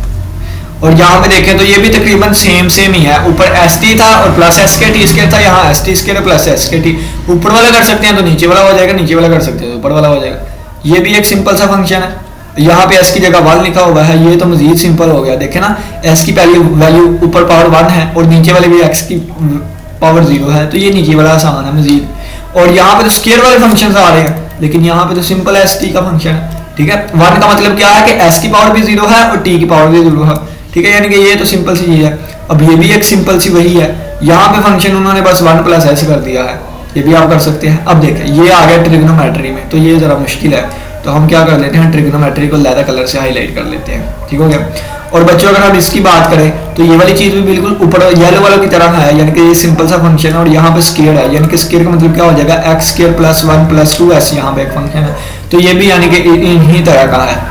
और यहाँ पे देखें तो ये भी तकरीबन सेम ही है, ऊपर एस टी था और प्लस एस के टी स्क्वायर था, यहाँ S T square plus S के टी, ऊपर वाला कर सकते हैं तो नीचे वाला हो जाएगा, नीचे वाला कर सकते हैं तो ऊपर वाला हो जाएगा। ये भी एक सिंपल सा फंक्शन है, यहाँ पे एस की जगह 1 लिखा हुआ है, ये तो मजीद सिंपल हो गया। देखे ना, एस की पहली वैल्यू ऊपर पावर 1 है और नीचे वाले भी एक्स की पावर 0 है, तो ये नीचे वाला आसान है मजीद। और यहाँ पे तो स्क्वायर वाले फंक्शन आ रहे हैं, लेकिन यहाँ पे तो सिंपल एस टी का फंक्शन है, ठीक है। 1 का मतलब क्या है कि एस की पावर भी 0 है और टी की पावर भी 0 है, ठीक है, यानी कि ये तो सिंपल सी चीज है। अब ये भी एक सिंपल सी वही है, यहाँ पे फंक्शन उन्होंने बस 1 प्लस एस कर दिया है, ये भी आप कर सकते हैं। अब देखें ये आ गया ट्रिग्नोमेट्री में, तो ये जरा मुश्किल है, तो हम क्या कर लेते हैं, ट्रिग्नोमेट्री को लैदा कलर से हाईलाइट कर लेते हैं, ठीक हो गया। और बच्चों अगर हम इसकी बात करें तो ये वाली चीज भी बिल्कुल ऊपर येलो वालों की तरह है, यानी कि ये सिंपल सा फंक्शन है और यहाँ पे स्क्वायर है, यानी कि स्क्वायर का मतलब क्या हो जाएगा, एक्स स्क्वायर प्लस 1 प्लस 2 यहाँ पे एक फंक्शन है, तो ये भी यानी कि इन्हीं तरह का है,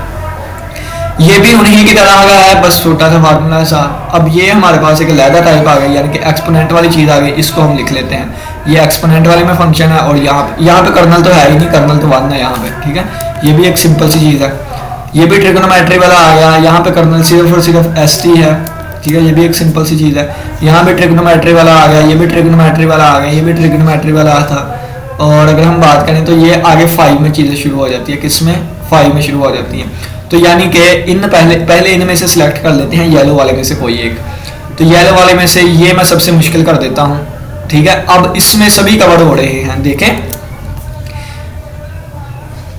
ये भी उन्हीं की तरह का है, बस छोटा सा फार्मूला है सा। अब ये हमारे पास एक लैदा टाइप आ गई, यानी कि एक्सपोनेंट वाली चीज आ गई, इसको हम लिख लेते हैं, ये एक्सपोनेंट वाले में फंक्शन है और यहाँ पे कर्नल तो है ही नहीं, कर्नल तो 1 है यहाँ पे, ठीक है। ये भी एक सिंपल सी चीज है, ये भी ट्रिग्नोमेट्री वाला आ गया, यहाँ पे कर्नल सिर्फ और सिर्फ एस टी है, ठीक है, ये भी एक सिंपल सी चीज है। यहाँ पे ट्रिग्नोमेट्री वाला आ गया, ये भी ट्रिग्नोमेट्री वाला आ गया, ये भी ट्रिग्नोमेट्री वाला था। और अगर हम बात करें तो ये आगे 5 में चीजें शुरू हो जाती है, किसमें, 5 में शुरू हो जाती हैं। तो यानी कि इन पहले इनमें से सिलेक्ट कर लेते हैं येलो वाले में से कोई एक, तो येलो वाले में से ये मैं सबसे मुश्किल कर देता हूँ, ठीक है। अब इसमें सभी कवर हो रहे हैं, देखें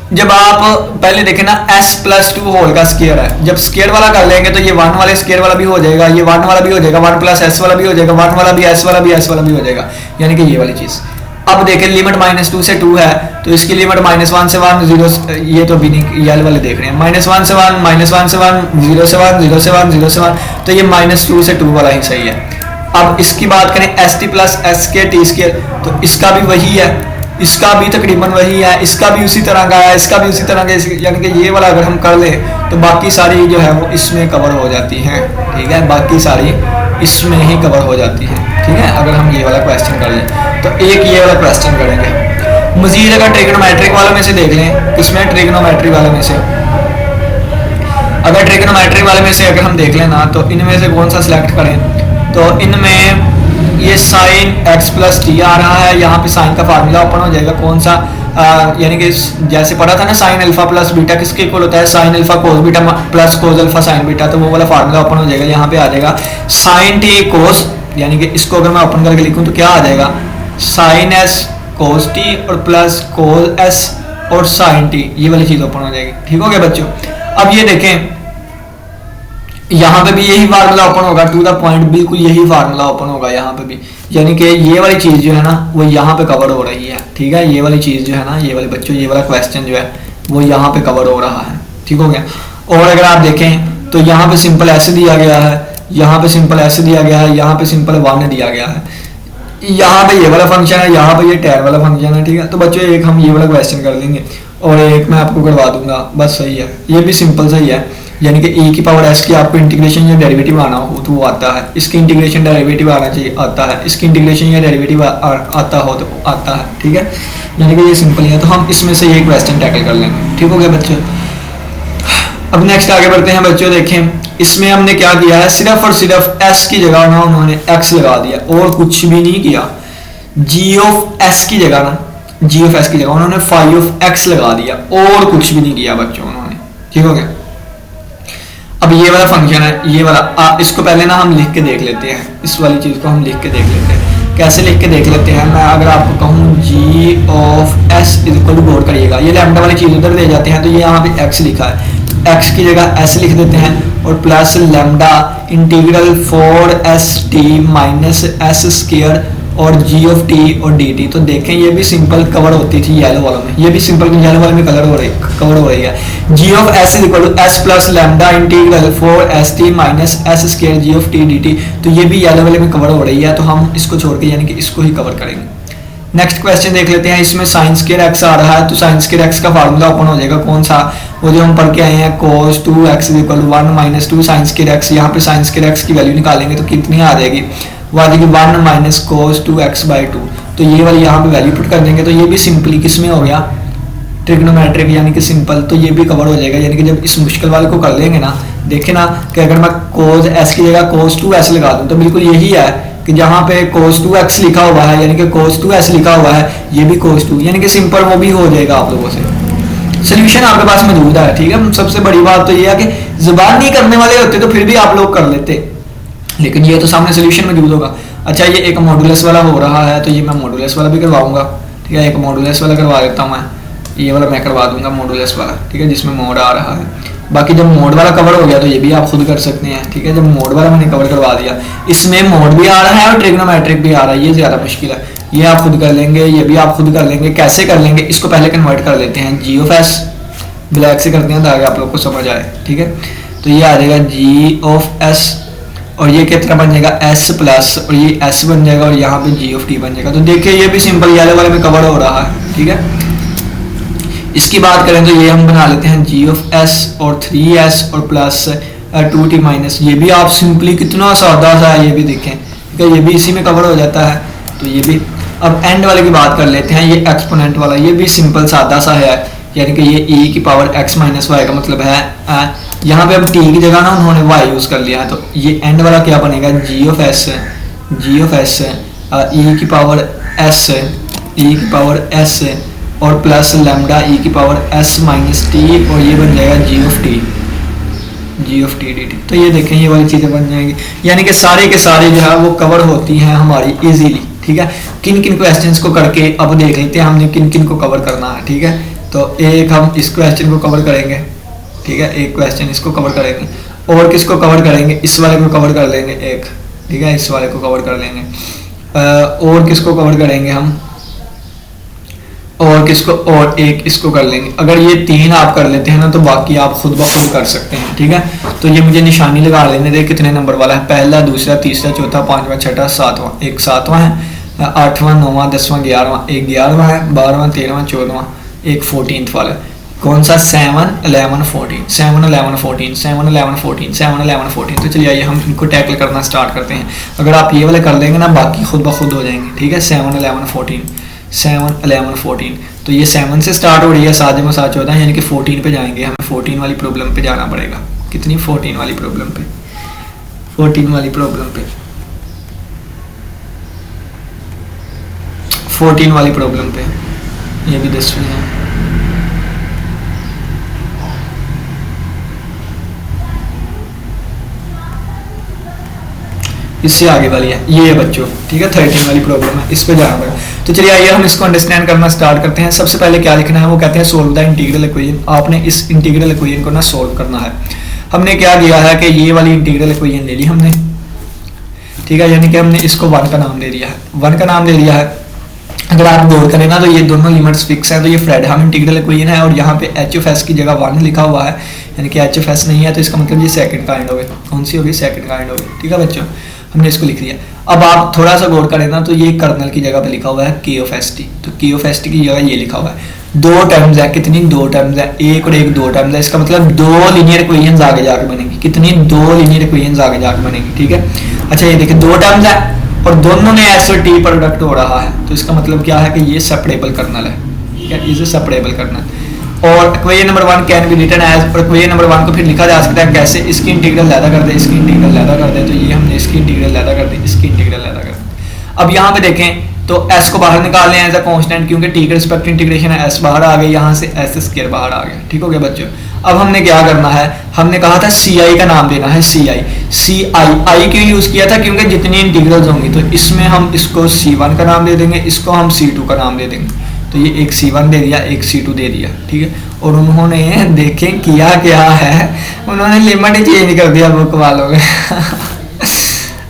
जब आप पहले देखें ना s प्लस 2 होल का स्क्वायर है, जब स्क्वायर वाला कर लेंगे तो ये 1 वाले स्क्वायर वाला भी हो जाएगा, ये 1 वाला भी हो जाएगा, 1 प्लस एस वाला भी हो जाएगा, 1 वाला भी एस वाला भी एस वाला भी हो जाएगा, यानी कि ये वाली चीज। अब देखें लिमिट -2 से 2 है, तो इसकी लिमिट -1 से 1 0, ये तो भी नहीं ये वाले देख रहे हैं, -1 से 1 -1 से 1 0 से 1 0 से 1 0 से 1, तो ये -2 से 2 वाला ही सही है। अब इसकी बात करें S T plus S square T square, तो इसका भी वही है, इसका भी तकरीबन वही है, इसका भी उसी तरह का है, इसका भी उसी तरह का, यानी कि ये वाला अगर हम कर लें तो बाकी सारी जो है वो इसमें कवर हो जाती हैं, ठीक है, बाकी सारी इसमें ही कवर हो जाती हैं, ठीक है। अगर हम ये वाला क्वेश्चन कर लें तो एक ये वाला क्वेश्चन करेंगे। मजीद अगर ट्रिग्नोमेट्रिक वालों में से देख लें, इसमें ट्रिग्नोमेट्री वालों में से, अगर ट्रिग्नोमेट्री वाले में से अगर हम देख लें ना, तो इनमें से कौन सा सिलेक्ट करें, तो इनमें ये साइन x प्लस टी आ रहा है, यहाँ पे साइन का फार्मूला ओपन हो जाएगा, कौन सा, यानी कि जैसे पढ़ा था ना साइन अल्फा प्लस बीटा किसके इक्वल होता है, sine alpha cos beta plus cos alpha sign beta, तो वो वाला फार्मूला ओपन हो जाएगा, यहाँ पे आ जाएगा साइन टी कोस, यानी कि इसको अगर मैं ओपन करके लिखूँ तो क्या आ जाएगा, साइन एस कोस टी और प्लस कोस एस और साइन टी, ये वाली चीज ओपन हो जाएगी, ठीक हो गया बच्चों। अब ये देखें यहाँ पे भी यही फार्मूला ओपन होगा, टू द पॉइंट बिल्कुल यही फार्मूला ओपन होगा यहाँ पे भी, यानी कि ये वाली चीज जो है ना वो यहाँ पे कवर हो रही है, ठीक है, ये वाली चीज जो है ना, ये वाले बच्चों ये वाला क्वेश्चन जो है वो यहाँ पे कवर हो रहा है, ठीक हो गया। और अगर आप देखें तो यहाँ पे सिंपल ऐसे दिया गया है, यहाँ पे सिंपल ऐसे दिया गया है, यहाँ पे सिंपल 1 दिया गया है, यहाँ पे ये वाला फंक्शन है, यहाँ पे ये टैर वाला फंक्शन है, ठीक है। तो बच्चों एक हम ये वाला क्वेश्चन कर लेंगे और एक मैं आपको करवा दूंगा, बस सही है, ये भी सिंपल सही है, यानी कि e की पावर s की आपको इंटीग्रेशन या डेरिवेटिव आना हो तो वो आता है, इसकी इंटीग्रेशन डेरिवेटिव आना चाहिए आता है, इसकी इंटीग्रेशन या डेरिवेटिव आता हो तो आता है, ठीक है, यानी कि ये सिंपल है। तो हम इसमें से ये क्वेश्चन टैकल कर लेंगे, ठीक हो गया बच्चों। अब नेक्स्ट आगे बढ़ते हैं बच्चों, देखें इसमें हमने क्या किया है, सिर्फ और सिर्फ s की जगह ना उन्होंने x लगा दिया और कुछ भी नहीं किया, g ऑफ s की जगह ना, g ऑफ s की जगह उन्होंने फाई ऑफ x लगा दिया और कुछ भी नहीं किया बच्चों उन्होंने, ठीक हो गया। अब ये वाला फंक्शन है, ये वाला इसको पहले ना हम लिख के देख लेते हैं, इस वाली चीज को हम लिख के देख लेते हैं, कैसे लिख के देख लेते हैं। मैं अगर आपको कहूँ g of s equal to गौर करिएगा, ये लैम्डा वाली चीज उधर ले जाते हैं तो ये यहाँ पे x लिखा है, x की जगह s लिख देते हैं और plus lambda integral 4 s t minus s square और जी ऑफ टी और डी टी। तो देखें ये भी सिंपल कवर होती थी येलो वालों में, ये भी सिंपल येलो वाले में कवर हो रही है। G of S is equal to S plus lambda integral 4st minus S square G of T D T. तो ये भी येलो वाले में कवर हो रही है, तो हम इसको छोड़ के यानी कि इसको ही कवर करेंगे। नेक्स्ट क्वेश्चन देख लेते हैं। इसमें साइन स्क्वायर एक्स आ रहा है, तो साइन स्क्वायर एक्स का फार्मूला ओपन हो जाएगा, कौन सा, वो जो हम पढ़ के आए हैं, cos 2x is equal to 1 minus 2 sine square x. यहाँ पे साइन स्क्वायर एक्स की वैल्यू निकालेंगे तो कितनी आ जाएगी, वो आ जाएगी 1 माइनस cos 2x/2। तो ये वाली यहाँ पे वैल्यू पुट कर देंगे, तो ये भी सिंपली किसमें हो गया, ट्रिग्नोमेट्रिक यानी कि सिंपल, तो ये भी कवर हो जाएगा। यानी कि जब इस मुश्किल वाले को कर लेंगे ना, देखे ना कि अगर मैं cos s की जगह cos 2s लगा दूं तो बिल्कुल यही है कि जहाँ पे cos 2x लिखा हुआ है यानी कि cos 2s लिखा हुआ है, ये भी cos 2 यानी कि सिंपल वो भी हो जाएगा आप लोगों से। सोल्यूशन आपके पास मौजूद है, ठीक है। सबसे बड़ी बात तो ये है कि जुबान नहीं करने वाले होते तो फिर भी आप लोग कर लेते, लेकिन ये तो सामने सोल्यूशन मौजूद होगा। अच्छा ये एक मॉडुलस वाला हो रहा है, तो ये मैं मॉडुलस वाला भी करवाऊंगा, ठीक है। एक मॉडुलस वाला करवा देता हूँ मैं, ये वाला मैं करवा दूंगा मॉडुलस वाला, ठीक है, जिसमें मोड आ रहा है। बाकी जब मोड वाला कवर हो गया तो ये भी आप खुद कर सकते हैं, ठीक है। जब मोड वाला मैंने कवर करवा दिया, इसमें मोड भी आ रहा है और ट्रिग्नोमेट्रिक भी आ रहा है, ये ज्यादा मुश्किल है, ये आप खुद कर लेंगे, ये भी आप खुद कर लेंगे। कैसे कर लेंगे, इसको पहले कन्वर्ट कर लेते हैं, जी ऑफ एस ब्लैक से करते हैं ताकि आप लोग को समझ आए, ठीक है। तो ये आ जाएगा जी ऑफ एस और ये कितना बन जाएगा एस प्लस और ये एस बन जाएगा और यहाँ पे जी ऑफ टी बन जाएगा। तो देखिए ये भी सिंपल येलो वाले में कवर हो रहा है, ठीक है। इसकी बात करें तो ये हम बना लेते हैं जी ऑफ एस और 3s और प्लस 2t माइनस, ये भी आप सिंपली कितना सादा सा है, ये भी देखें, ठीक है, ये भी इसी में कवर हो जाता है। तो ये भी, अब एंड वाले की बात कर लेते हैं, ये एक्सपोनेंट वाला, ये भी सिंपल सादा सा है, यानी कि ये e की पावर x माइनस वाई का मतलब है यहाँ पे अब t की जगह ना उन्होंने y यूज कर लिया है, तो ये एंड वाला क्या बनेगा, जी ऑफ एस e की पावर s और प्लस लैम्डा e की पावर s माइनस टी और ये बन जाएगा जी ऑफ टी डी टी। तो ये देखें ये वाली चीज़ें बन जाएंगी, यानी कि सारे के सारे जो है वो कवर होती हैं हमारी इजीली, ठीक है। किन किन क्वेश्चंस को करके अब देख लेते हैं हमने किन किन को कवर करना है, ठीक है। तो एक हम इस क्वेश्चन को कवर करेंगे, ठीक है, एक क्वेश्चन इसको कवर करेंगे, और किसको कवर करेंगे, इस वाले को कवर कर लेंगे एक, ठीक है, इस वाले को कवर कर लेंगे, और किसको कवर करेंगे हम, और किसको, और एक इसको कर लेंगे। अगर ये 3 आप कर लेते हैं ना तो बाकी आप खुद ब खुद कर सकते हैं, ठीक है। तो ये मुझे निशानी लगा लेने दे कितने नंबर वाला है, पहला, दूसरा, तीसरा, चौथा, पांचवा, छठा, सातवां, एक सातवां है, 8वां, 9वां, 10वां, 11वां, एक 11वां है, 12वां, 13वां, 14वां, एक 14th वाला, कौन सा, 7, 11, 14, 7, 11, 14, 7, 11, 14, 7, 11, 14। तो चलिए आइए हम इनको टैकल करना स्टार्ट करते हैं। अगर आप ये वाले कर लेंगे ना बाकी खुद ब खुद हो जाएंगे, ठीक है। 7, 11, 14, 7, 11, 14, तो ये 7 से स्टार्ट हो रही है, 7 जमा 7 14, यानी कि 14 पे जाएंगे, हमें 14 वाली प्रॉब्लम पे जाना पड़ेगा। कितनी, 14 वाली प्रॉब्लम पे, 14 वाली प्रॉब्लम पे, 14 वाली प्रॉब्लम पे, ये भी 10वीं है। इससे आगे वाली है, ये है बच्चों, ठीक है, 13 वाली प्रॉब्लम है, इस पे जाना पड़ेगा। तो चलिए आइए हम इसको अंडरस्टैंड करना स्टार्ट करते हैं। सबसे पहले क्या लिखना है, वो कहते हैं सोल्व द इंटीग्रल इक्वेशन। आपने इस इंटीग्रल इक्वेशन को ना सोल्व करना है। हमने क्या किया है कि ये वाली इंटीग्रल इक्वेशन ले ली हमने, ठीक है, यानी कि हमने इसको 1 का नाम दे दिया है, 1 का नाम दे दिया है। अगर आप गौर करें ना तो ये दोनों लिमिट्स फिक्स हैं, तो ये फ्रेडहम इंटीग्रल इक्वेशन है और यहाँ पे एच ऑफ एस की जगह 1 लिखा हुआ है, यानी कि एच ऑफ एस नहीं है, तो इसका मतलब ये सेकंड काइंड हो गई। कौन सी होगी, सेकंड काइंड होगी, ठीक है बच्चों, हमने इसको लिख दिया। अब आप थोड़ा सा गौर करें ना तो ये कर्नल की जगह पे लिखा हुआ है के ऑफ एस टी, तो के ऑफ एस टी की जगह ये लिखा हुआ है। 2 टर्म्स है, कितनी, 2 टर्म्स है, एक और एक 2 टर्म्स है, इसका मतलब 2 लीनियर इक्वेशंस आगे जाके बनेंगी। कितनी, 2 लीनियर इक्वेशंस आगे जाके बनेंगी, ठीक है। अच्छा ये देखिए 2 टर्म्स है और दोनों में एस और टी प्रोडक्ट हो रहा है, तो इसका मतलब क्या है कि ये सेपरेबल कर्नल है, ठीक है, इसे सेपरेबल कर्नल। और equation number 1 can be written as, और इक्वेशन नंबर 1 को फिर लिखा जा सकता है कैसे, इसकी इंटीग्रल लैदा कर दे, इसकी इंटीग्रल लैदा कर दे, तो ये हमने इसकी इंटीग्रल लैदा कर दी, इसकी इंटीग्रल लैदा कर दी। अब यहाँ पे देखें तो s को बाहर निकाल लें एज अ कांस्टेंट, क्योंकि t के रिस्पेक्ट इंटीग्रेशन है, s बाहर आ गई, यहाँ से s स्क्वायर बाहर आ गया, ठीक हो गया बच्चों। अब हमने क्या करना है, हमने कहा था ci का नाम देना है, ci i क्यों यूज किया था, क्योंकि जितनी इंटीग्रल्स होंगी तो इसमें हम इसको c1 का नाम दे देंगे, इसको हम c2 का नाम दे देंगे। तो ये एक c1 दे दिया, एक c2 दे दिया, ठीक है। और उन्होंने देखें किया क्या है, उन्होंने लिमिट ही चेंज कर दिया बुक वालों में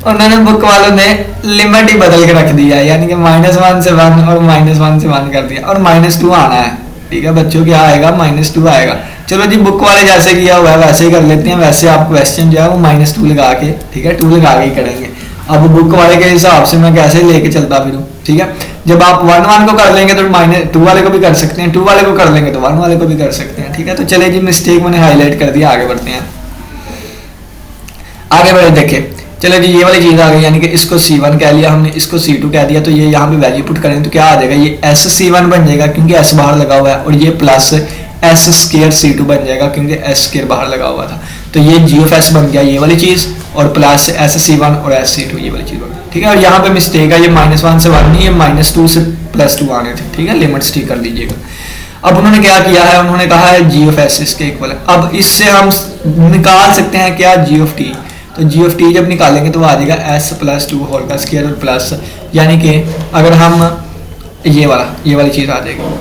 उन्होंने बुक वालों ने लिमिट ही बदल के रख दिया, यानी कि -1 से 1 और -1 से 1 कर दिया, और -2 आना है। ठीक है बच्चों, क्या आएगा? -2 आएगा। चलो जी, बुक वाले जैसे किया हुआ है वैसे ही कर लेते हैं। वैसे आप क्वेश्चन जो है वो -2 लगा के, ठीक है, 2 लगा के ही करेंगे। अब बुक वाले के हिसाब से मैं कैसे लेके चलता फिरूं? ठीक है, जब आप 1 को कर लेंगे तो -2 वाले को भी कर सकते हैं, 2 वाले को कर लेंगे तो 1 वाले को भी कर सकते हैं। ठीक है, तो चले जी, मिस्टेक मैंने हाईलाइट कर दिया, आगे बढ़ते हैं। आगे बढ़े, देखिए, चलो जी, ये वाली चीज आ गई, यानी कि इसको C1 कह लिया हमने, इसको C2 कह दिया, तो ये यहाँ पे वैल्यू पुट करें तो क्या आ जाएगा? ये SC1 बन जाएगा क्योंकि S बाहर लगा हुआ है, और ये प्लस S² C2 बन जाएगा क्योंकि S² बाहर लगा हुआ था। तो ये G ऑफ S बन गया ये वाली चीज, और प्लस SC1 और SC2 ये वाली चीज बन गई। ठीक है, और यहाँ पे मिस्टेक है, ये -1 से 1 नहीं, ये -2 से +2 आने थे। ठीक है, लिमिट्स ठीक कर लीजिएगा। अब उन्होंने क्या किया है? उन्होंने कहा है G ऑफ S इसके इक्वल है। अब इससे हम निकाल सकते हैं क्या? G of T। तो G ऑफ T जब निकालेंगे तो आ जाएगा S+2 होल का स्क्वायर और प्लस, यानी कि अगर हम ये वाली चीज़ आ जाएगी।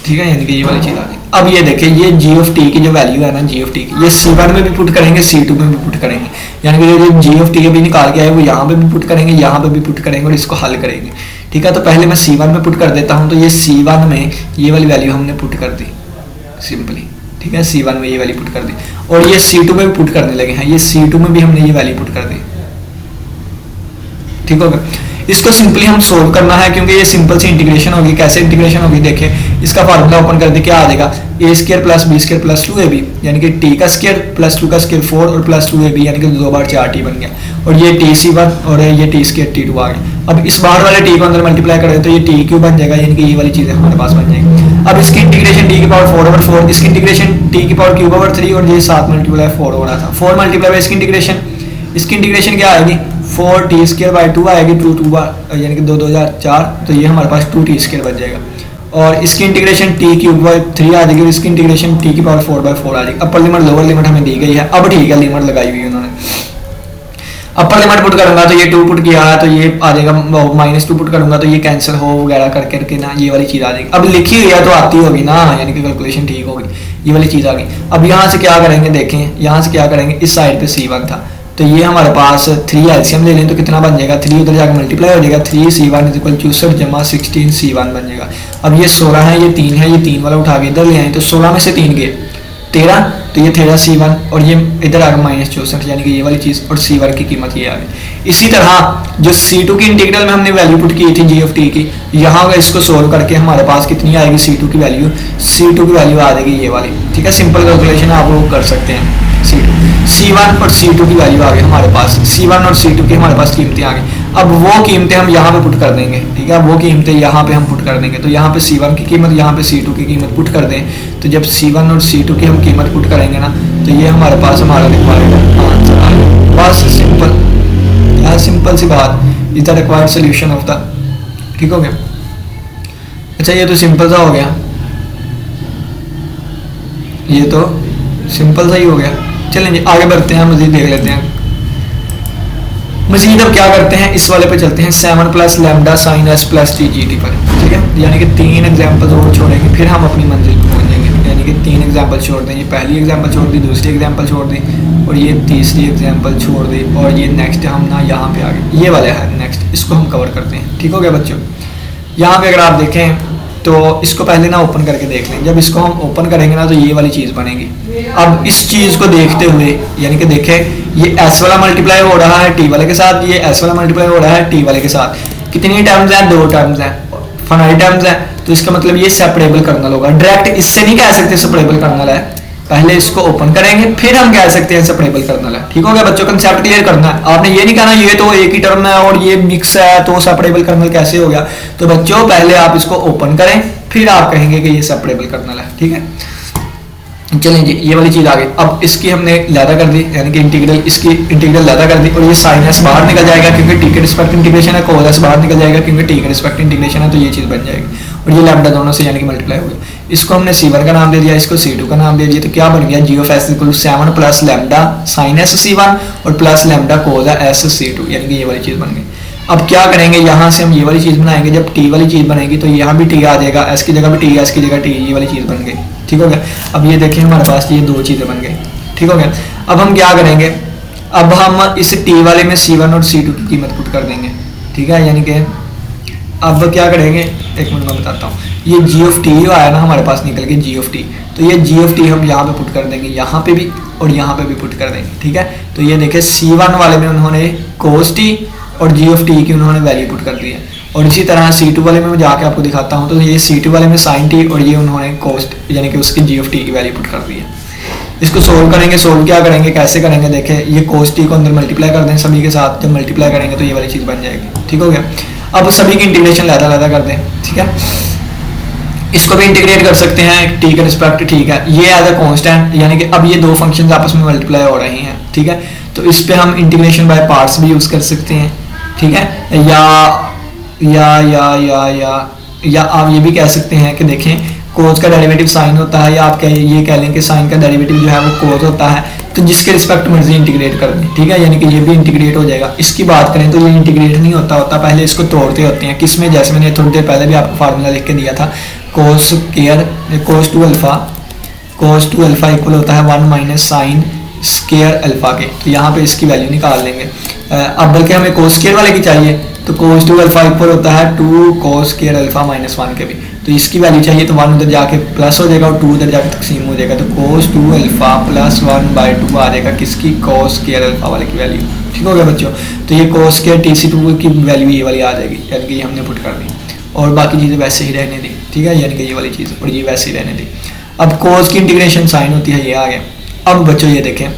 ठीक है, यानी कि ये वाली चीज़ आ जाएगी। अब ये देखिए, ये G ऑफ T की जो वैल्यू है ना, G ऑफ T की, ये C1 में भी पुट करेंगे, C2 में भी पुट करेंगे, यानी कि जो G ऑफ T अभी निकाल के आए वो यहाँ पे भी पुट करेंगे, यहाँ पे भी पुट करेंगे, और इसको हल करेंगे। ठीक है, तो पहले मैं C1 में पुट कर देता हूँ, तो ये C1 में ये वाली वैल्यू हमने पुट कर दी सिंपली। ठीक है, C1 में ये वैल्यू पुट कर दी, और ये C2 में भी पुट करने लगे हैं, ये C2 में भी हमने ये वैल्यू पुट कर दी। ठीक होगा, इसको सिंपली हम सोल्व करना है क्योंकि ये सिंपल सी इंटीग्रेशन होगी। कैसे इंटीग्रेशन होगी? देखिए, इसका फार्मूला ओपन कर दे, क्या आ जाएगा? A² + B² + 2AB, यानी कि T का स्क्वायर + 2 का स्क्वायर 4 और + 2AB, यानी कि 2 बार 4T बन गया, और ये TC1 और ये T² T2 आ गया। अब इस बाहर वाले T को अंदर मल्टीप्लाई करें तो ये TQ बन जाएगा, यानी कि ये वाली चीज़ें हमारे पास बन जाएगी। अब इसकी इंटीग्रेशन T की पावर 4/4, इसकी इंटीग्रेशन T की पावर Q/3, और ये 7 × 4 हो रहा था, 4 × इसकी इंटीग्रेशन क्या आएगी? 4T² 2 आएगी, 2 बार, यानी कि 2 2 4, तो ये हमारे पास 2T² बच जाएगा। और इसकी इंटीग्रेशन T³ आ जाएगी, और इसकी इंटीग्रेशन T की पावर 4/4 आ जाएगी। अपर लिमिट लोअर लिमिट हमें दी गई है। अब ठीक है, लिमिट लगाई हुई है उन्होंने। अपर लिमिट पुट करूंगा तो ये 2 पुट किया है, तो ये आ जाएगा, -2 पुट करूंगा तो ये कैंसिल हो वगैरह करके ना ये वाली चीज़ आ जाएगी। अब लिखी हुई है तो आती होगी ना, यानी कि कैलकुलेशन ठीक होगी, ये वाली चीज़ आ गई। अब यहाँ से क्या करेंगे? देखें, यहाँ से क्या करेंगे? इस साइड पे C1 था, तो ये हमारे पास 3 एलसीएम ले लें तो कितना बन जाएगा? 3 उधर जाकर मल्टीप्लाई हो जाएगा, 3C1 = 64 + 16C1 बन जाएगा। अब ये 16 है, ये 3 है, ये 3 वाला उठा के इधर ले आए, तो 16 में से 3 गए 13, तो ये 13C1, और ये इधर आ गया -64, यानी कि ये वाली चीज़, और C1 की कीमत ये आ गई। इसी तरह जो C2 की इंटीग्रल में हमने वैल्यू पुट की थी G ऑफ T की, यहाँ का इसको सोल्व करके हमारे पास कितनी आएगी? C2 की वैल्यू आ जाएगी ये वाली। ठीक है, सिंपल कैलकुलेशन आप लोग कर सकते हैं। C1 और C2 की वैल्यू आ गई हमारे पास, C1 और C2 की हमारे पास कीमतें आ गई। अब वो कीमतें हम यहाँ पे पुट कर देंगे। ठीक है, वो कीमतें यहाँ पे हम पुट कर देंगे, तो यहाँ पे C1 की कीमत, यहाँ पे C2 की कीमत पुट कर दें, तो जब C1 और C2 की हम कीमत पुट करेंगे ना, तो ये हमारे पास हमारा निकलेगा आंसर। बस सिंपल, यार सिंपल सी बात, is the required solution of the. ठीक हो गया? अच्छा, ये तो सिंपल सा हो गया, ये तो सिंपल सा ही हो गया। चलें आगे बढ़ते हैं, मजीद देख लेते हैं। मजीद अब क्या करते हैं, इस वाले पे चलते हैं, 7 + लैम्डा sin s + t/gt पर। ठीक है, यानी कि 3 एग्जाम्पल और छोड़ेंगे, फिर हम अपनी मंजिल पर पहुंचेंगे। यानी कि 3 एग्जाम्पल छोड़ दें, ये पहली एग्जाम्पल छोड़ दी, दूसरी एग्जाम्पल छोड़ दी, और ये तीसरी एग्जाम्पल छोड़ दी, और ये नेक्स्ट हम ना यहाँ पे आ गए, ये वाला है नेक्स्ट, इसको हम कवर करते हैं। ठीक हो गया बच्चों? यहाँ पे अगर आप देखें तो इसको पहले ना ओपन करके देख लें। जब इसको हम ओपन करेंगे ना तो ये वाली चीज़ बनेगी। अब इस चीज़ को देखते हुए, यानी कि देखें, ये S वाला मल्टीप्लाई हो रहा है T वाले के साथ, ये S वाला मल्टीप्लाई हो रहा है T वाले के साथ। कितनी टर्म्स हैं? 2 टर्म्स हैं, फाइनाइट टर्म्स हैं, तो इसका मतलब ये सेपरेबल कर्नल होगा। डायरेक्ट इससे नहीं कह सकते सेपरेबल कर्नल है, पहले इसको ओपन करेंगे फिर हम कह सकते हैं सेपरेबल कर्नल है। ठीक हो गया बच्चों? कंसेप्ट क्लियर करना है, आपने ये नहीं कहना ये तो एक ही टर्म है और ये मिक्स है तो सेपरेबल कर्नल कैसे हो गया। तो बच्चों पहले आप इसको ओपन करें फिर आप कहेंगे कि ये सेपरेबल कर्नल है। ठीक है, चलें जी, ये वाली चीज़ आ गई। अब इसकी हमने लैदा कर दी, यानी कि इंटीग्रल, इसकी इंटीग्रल लैदा कर दी, और ये साइन एस बाहर निकल जाएगा क्योंकि टी के रिस्पेक्ट इंटीग्रेशन है, कोस एस बाहर निकल जाएगा क्योंकि टी के रिस्पेक्ट इंटीग्रेशन है, तो ये चीज़ बन जाएगी। और ये लैम्डा दोनों से यानी कि मल्टीप्लाई हो गया। इसको हमने C1 का नाम दे दिया, इसको C2 का नाम दे दिया, तो क्या बन गया? G of S = 7 + lambda sin S C1 और plus lambda cos S C2, यानी कि ये वाली चीज़ बन गई। अब क्या करेंगे, यहाँ से हम ये वाली चीज़ बनाएंगे। जब टी वाली चीज़ बनेगी तो यहाँ भी टी आ जाएगा, एस की जगह भी टी, एस की जगह टी, ये वाली चीज़ बन गई। ठीक हो गया? अब ये देखिए हमारे पास ये 2 चीज़ें बन गई। ठीक हो गया? अब हम क्या करेंगे, अब हम इस टी वाले में C1 और C2 की कीमत पुट कर देंगे, ठीक है। यानी कि अब क्या करेंगे, एक मिनट में बताता हूँ। ये जी ऑफ टी आया ना हमारे पास निकल के जी ऑफ टी, तो ये जी ऑफ टी हम यहाँ पे पुट कर देंगे, यहाँ पे भी और यहाँ पे भी पुट कर देंगे, ठीक है। तो ये देखें C1 वाले में उन्होंने कोस टी और जी ऑफ टी की उन्होंने वैल्यू पुट कर दी है, और इसी तरह C2 वाले में मैं जाके आपको दिखाता हूँ। तो ये C2 वाले में साइन टी और ये उन्होंने कोस्ट यानी कि उसकी जी ऑफ टी की वैल्यू पुट कर दी है। इसको सोल्व करेंगे, सोल्व क्या करेंगे, कैसे करेंगे, देखें ये कोस टी को अंदर मल्टीप्लाई कर दें सभी के साथ, जब मल्टीप्लाई करेंगे तो ये वाली चीज़ बन जाएगी, ठीक हो गया। अब सभी की इंटीग्रेशन लहदा कर दें, ठीक है। इसको भी इंटीग्रेट कर सकते हैं टी के रिस्पेक्ट, ठीक है। ये एज अ कांस्टेंट, यानी कि अब ये दो फंक्शंस आपस में मल्टीप्लाई हो रही हैं, ठीक है। तो इस पे हम इंटीग्रेशन बाय पार्ट्स भी यूज़ कर सकते हैं, ठीक है। या आप ये भी कह सकते हैं कि देखें कोस का डेरिवेटिव साइन होता है, या आप ये कह लें कि साइन का डेरिवेटिव जो है वो कोस होता है, तो जिसके रिस्पेक्ट मर्जी इंटीग्रेट कर दें, ठीक है। यानी कि ये भी इंटीग्रेट हो जाएगा। इसकी बात करें तो ये इंटीग्रेट नहीं होता, पहले इसको तोड़ते होते हैं, किसमें, जैसे मैंने थोड़ी देर पहले भी आपको फार्मूला लिख के दिया था, कोस टू अल्फा इक्वल होता है 1 माइनस साइन स्केयर अल्फा के। तो यहाँ पे इसकी वैल्यू निकाल लेंगे। अब बल्कि हमें कोस स्केयर वाले की चाहिए, तो कोस टू अल्फा इक्वल होता है 2 कोस स्केयर अल्फा माइनस 1 के भी, तो इसकी वैल्यू चाहिए, तो 1 उधर जाके प्लस हो जाएगा और 2 उधर जाके तकसीम हो जाएगा, तो कोस टू अल्फा प्लस 1/2 आ जाएगा किसकी, कोस स्केयर अल्फा वाले की वैल्यू, ठीक हो गया बच्चों। तो ये कोस स्केयर TC2 की वैल्यू ये वाली आ जाएगी, यानी कि ये हमने पुट कर दी, और बाकी चीज़ें वैसे ही रहने दी, ठीक है। यानी कि ये वाली चीज़ और ये वैसे ही रहने दी। अब कोस की इंटीग्रेशन साइन होती है, ये आ गया। अब बच्चों ये देखें,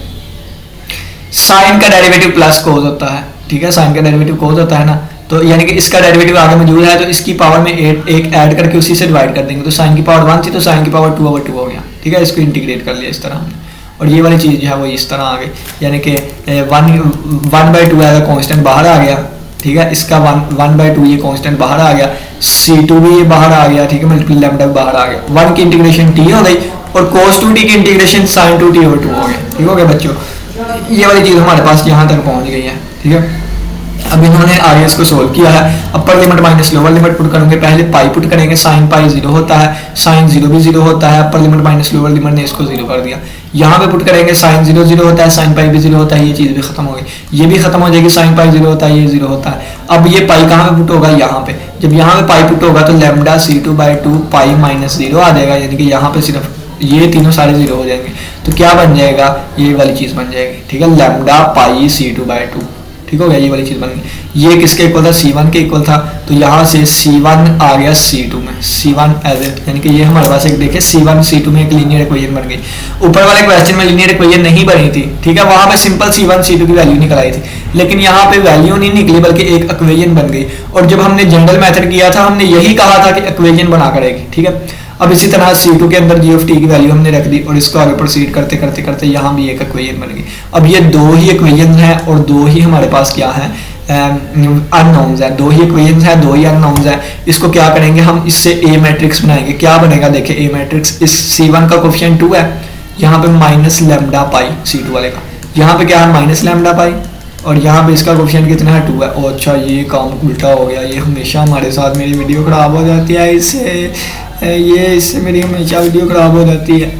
साइन का डेरिवेटिव प्लस कोस होता है, ठीक है। साइन का डेरिवेटिव कोस होता है ना, तो यानी कि इसका डेरिवेटिव आगे मौजूद है, तो इसकी पावर में एक ऐड करके उसी से डिवाइड कर देंगे, तो साइन की पावर 1 थी तो साइन की पावर 2/2 हो गया, ठीक है। इसको इंटीग्रेट कर लिया इस तरह हमने, और ये वाली चीज़ जो है वो इस तरह आ गई, यानी कि 1/2 एज अ कांस्टेंट बाहर आ गया, ठीक है। इसका 1/2 ये कांस्टेंट बाहर आ गया, C2 भी ये बाहर आ गया, ठीक है। मल्टीपल लैम्डा बाहर आ गया, 1 की इंटीग्रेशन t हो गई और cos 2t की इंटीग्रेशन sin 2t/2 हो गया, ठीक हो गया बच्चों। ये वाली चीज़ हमारे पास यहाँ तक पहुँच गई है, ठीक है। अब इन्होंने आगे इसको सोल्व किया है, upper limit minus lower limit put करेंगे, पहले पाई पुट करेंगे, साइन पाई 0 होता है, साइन 0 भी 0 होता है, upper limit minus lower limit ने इसको 0 कर दिया। यहाँ पे पुट करेंगे, साइन 0 0 होता है, साइन पाई भी 0 होता है, ये चीज़ भी खत्म हो गई, ये भी खत्म हो जाएगी, साइन पाई 0 होता है, ये 0 होता है। अब ये पाई कहाँ पे पुट होगा, यहाँ पे, जब यहाँ पे पाई पुट होगा तो लैम्डा C2/2 पाई माइनस 0 आ जाएगा, यानी कि यहाँ पे सिर्फ ये तीनों सारे 0 हो जाएंगे, तो क्या बन जाएगा, ये वाली चीज़ बन जाएगी, ठीक है। लैम्डा पाई C2/2, ठीक हो गया, ये वाली चीज़ बन गई। ये किसके इक्वल था, C1 के इक्वल था, तो यहाँ से C1 आ गया C2 में, C1 एज यानी कि ये हमारे पास एक देखे C1 C2 में एक लीनियर इक्वेशन बन गई। ऊपर वाले क्वेश्चन में लीनियर इक्वेशन नहीं बनी थी, ठीक है, वहाँ पे सिंपल C1 C2 की वैल्यू निकल आई थी, लेकिन यहाँ पे वैल्यू नहीं निकली बल्कि एक इक्वेशन बन गई। और जब हमने जनरल मेथड किया था हमने यही कहा था कि इक्वेशन बना करेगी, ठीक है। अब इसी तरह C2 के अंदर g ऑफ t की वैल्यू हमने रख दी और इसको आगे प्रोसीड करते करते करते यहाँ भी एक इक्वेशन बन गई। अब ये दो ही इक्वेशन है और दो ही हमारे पास क्या है, अननोन्स है, दो ही इक्वेशन है, दो ही अननोन्स है। इसको क्या करेंगे हम, इससे ए मैट्रिक्स बनाएंगे। क्या बनेगा, देखिए ए मैट्रिक्स, इस C1 का कोफिशिएंट 2 है, यहाँ पे माइनस लैम्डा पाई C2 वाले का, यहाँ पे क्या है माइनस लैम्डा पाई, और यहाँ पे इसका कोफिशिएंट कितना है 2 है। और अच्छा ये काम उल्टा हो गया, ये हमेशा हमारे साथ मेरी वीडियो खराब हो जाती है, इससे मेरी हमेशा वीडियो खराब हो जाती है।